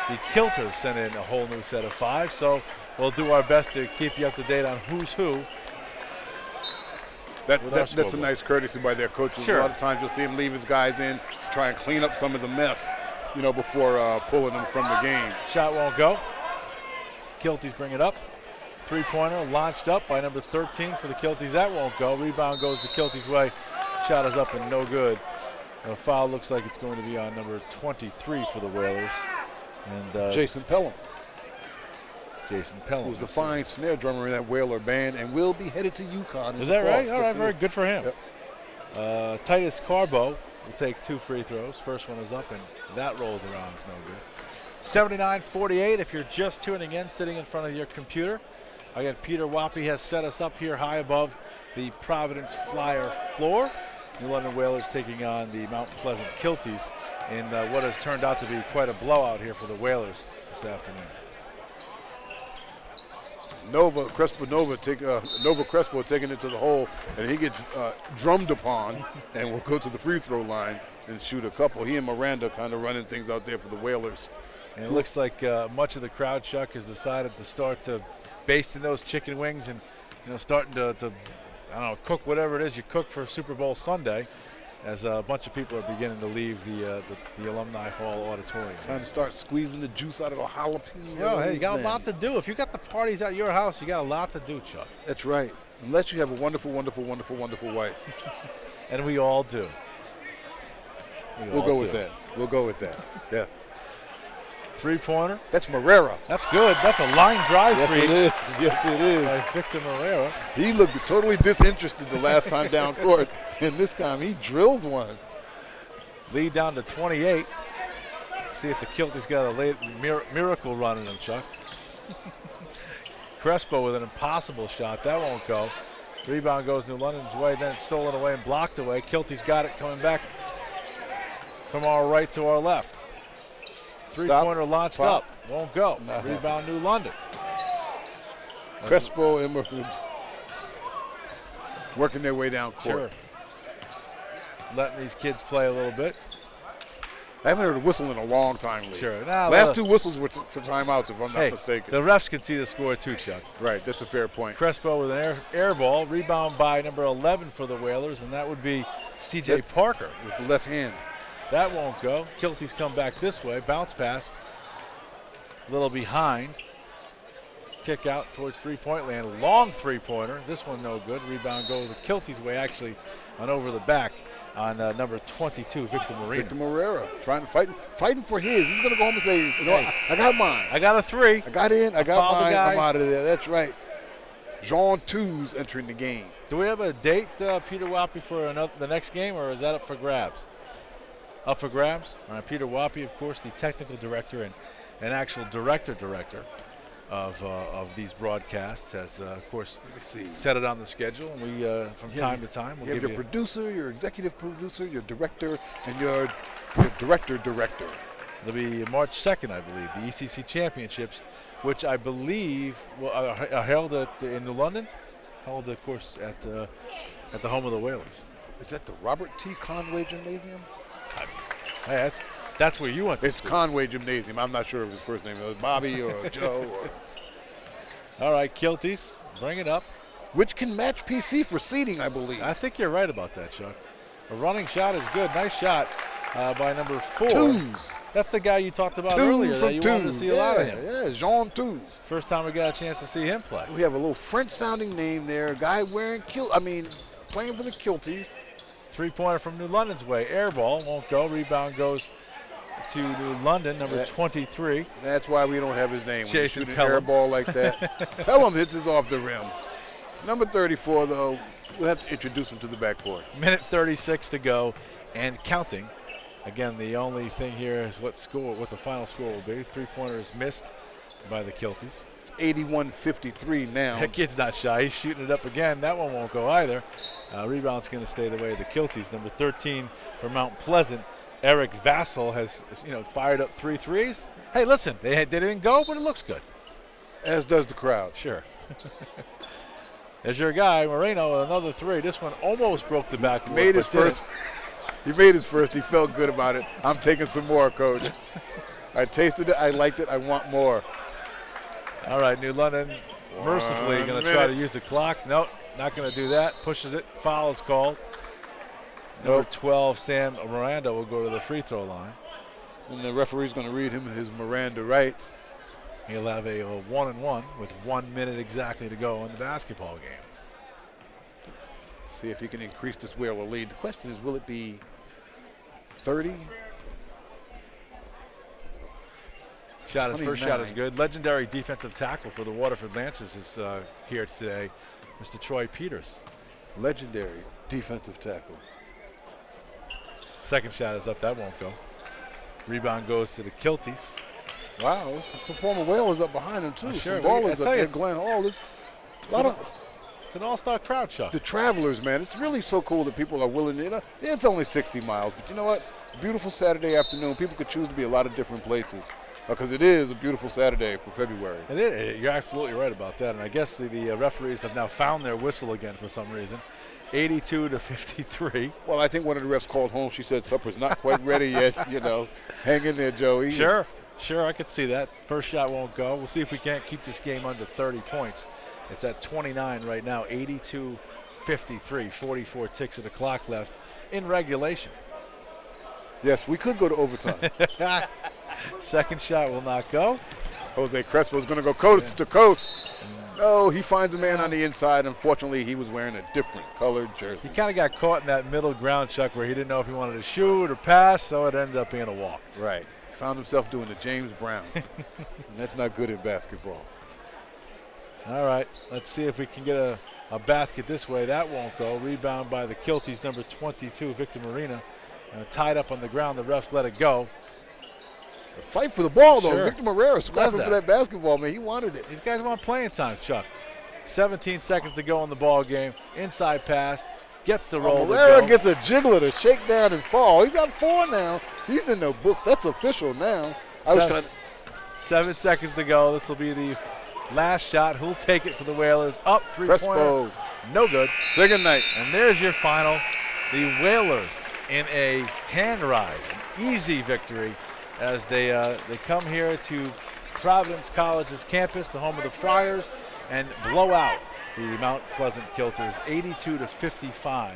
the Kilters sent in a whole new set of 5, so we'll do our best to keep you up to date on who's who. That's a nice courtesy by their coaches. Sure. A lot of times you'll see him leave his guys in, try and clean up some of the mess, before pulling them from the game. Shot won't go. Kilties bring it up. Three-pointer launched up by number 13 for the Kilties. That won't go. Rebound goes the Kilties' way. Shot is up and no good. The foul looks like it's going to be on number 23 for the Whalers. And Jason Pelham. Jason Pelham. Who's a fine snare drummer in that Whaler band and will be headed to UConn. Is that right? All right, very good for him. Yep. Titus Carbo will take 2 free throws. First one is up, and that rolls around. It's no good. 79-48 if you're just tuning in, sitting in front of your computer. Again, Peter Wappy has set us up here high above the Providence Flyer floor. New London Whalers taking on the Mount Pleasant Kilties in what has turned out to be quite a blowout here for the Whalers this afternoon. Nova Crespo taking it to the hole, and he gets drummed upon and will go to the free throw line and shoot a couple. He and Miranda kind of running things out there for the Whalers. And it looks like much of the crowd, Chuck, has decided to start to basting those chicken wings and starting to I don't know, cook whatever it is you cook for Super Bowl Sunday, as a bunch of people are beginning to leave the Alumni Hall auditorium. Time to start squeezing the juice out of the jalapeno. Yo, hey, you got a lot to do. If you got the parties at your house, you got a lot to do, Chuck. That's right. Unless you have a wonderful, wonderful, wonderful, wonderful wife. And we all do. We'll go with that. We'll go with that. Yes. Three-pointer. That's Morera. That's good. That's a line drive yes, three. It is. Yes, it is. By Victor Morera. He looked totally disinterested the last time down court, and this time he drills one. Lead down to 28. See if the Kilties got a late miracle run in him, Chuck. Crespo with an impossible shot. That won't go. Rebound goes New London's way, then it's stolen away and blocked away. Kilties got it coming back from our right to our left. Three-pointer launched up. Won't go. Rebound New London. Crespo and Mahood working their way down court. Sure. Letting these kids play a little bit. I haven't heard a whistle in a long time lately. Sure. Last 2 whistles were for timeouts, if I'm not mistaken. The refs can see the score too, Chuck. Right, that's a fair point. Crespo with an air ball. Rebound by number 11 for the Whalers, and that would be C.J. Parker. With the left hand. That won't go. Kilties come back this way. Bounce pass. A little behind. Kick out towards three-point land. Long three-pointer. This one no good. Rebound goes the Kilties' way, actually, on over the back on number 22, Victor Morera. Victor Morera trying to fighting for his. He's going to go home and say, I got mine. I got a 3. I got in. I got mine. I'm out of there. That's right. Jean Two's entering the game. Do we have a date, Peter Wappy, for the next game, or is that up for grabs? up for grabs. Peter Wappy, of course, the technical director and actual director of these broadcasts, has, of course, set it on the schedule. And we, from time to time, we'll you give have your producer, your executive producer, your director, and your director. It'll be March 2nd, I believe, the ECC Championships, which I believe are held in New London, held, of course, at the home of the Whalers. Is that the Robert T. Conway Gymnasium? Hey, that's where you went to It's school. Conway Gymnasium. I'm not sure of his first name. It was Bobby or Joe. All right, Kilties, bring it up. Which can match PC for seeding, I believe. I think you're right about that, Chuck. A running shot is good. Nice shot by number 4. Twos. That's the guy you talked about earlier that you wanted to see a lot of him. Yeah, Jean Twos. First time we got a chance to see him play. So we have a little French-sounding name there. A guy wearing playing for the Kilties. 3-pointer from New London's way. Air ball won't go. Rebound goes to New London, number 23. That's why we don't have his name. Jason when you shoot an air ball like that. Pelham hits us off the rim. Number 34, though, we'll have to introduce him to the backcourt. Minute 36 to go and counting. Again, the only thing here is what the final score will be. 3-pointer is missed by the Kilties. It's 81-53 now. That kid's not shy. He's shooting it up again. That one won't go either. Rebound's going to stay the way of the Kilties. Number 13 for Mount Pleasant, Eric Vassell, has fired up 3 threes. Hey, listen, they didn't go, but it looks good. As does the crowd. Sure. There's your guy, Moreno, with another 3. This one almost broke the backboard. He made his first. He felt good about it. I'm taking some more, Coach. I tasted it. I liked it. I want more. All right, New London mercifully going to try to use the clock. Nope, not going to do that. Pushes it. Foul is called. Number 12, Sam Miranda, will go to the free throw line. And the referee's going to read him his Miranda rights. He'll have a 1-and-1 with 1 minute exactly to go in the basketball game. See if he can increase this Whaler lead. The question is, will it be 30? First shot is good. Legendary defensive tackle for the Waterford Lancers is here today, Mr. Troy Peters. Legendary defensive tackle. Second shot is up. That won't go. Rebound goes to the Kilties. Wow, some former Whalers up behind him, too. Sure. Some ballers up there. Glenn Hall. It's an all-star crowd, Chuck. The Travelers, man. It's really so cool that people are willing to, it's only 60 miles, but you know what? Beautiful Saturday afternoon. People could choose to be a lot of different places because it is a beautiful Saturday for February. It is. You're absolutely right about that. And I guess the referees have now found their whistle again for some reason. 82-53. Well, I think one of the refs called home. She said supper's not quite ready yet. Hang in there, Joey. Sure, I could see that. First shot won't go. We'll see if we can't keep this game under 30 points. It's at 29 right now, 82-53, 44 ticks of the clock left in regulation. Yes, we could go to overtime. Second shot will not go. Jose Crespo's going to go coast to coast. No, he finds a man on the inside. Unfortunately, he was wearing a different colored jersey. He kind of got caught in that middle ground, Chuck, where he didn't know if he wanted to shoot or pass, so it ended up being a walk. Right. Found himself doing the James Brown. And that's not good in basketball. All right, let's see if we can get a basket this way. That won't go. Rebound by the Kilties, number 22, Victor Marina. Tied up on the ground, the refs let it go. A fight for the ball, though. Sure. Victor Marrero scrapping for that basketball, man. He wanted it. These guys want playing time, Chuck. 17 seconds to go in the ball game. Inside pass, gets the roll. Marrero gets a jiggler to shake down and fall. He's got 4 now. He's in the books. That's official now. 7 seconds to go. This will be the last shot. Who'll take it for the Whalers? Up, 3-pointer. No good. Second night. And there's your final. The Whalers in a hand ride, an easy victory as they come here to Providence College's campus, the home of the Friars, and blow out the Mount Pleasant Kilters 82-55.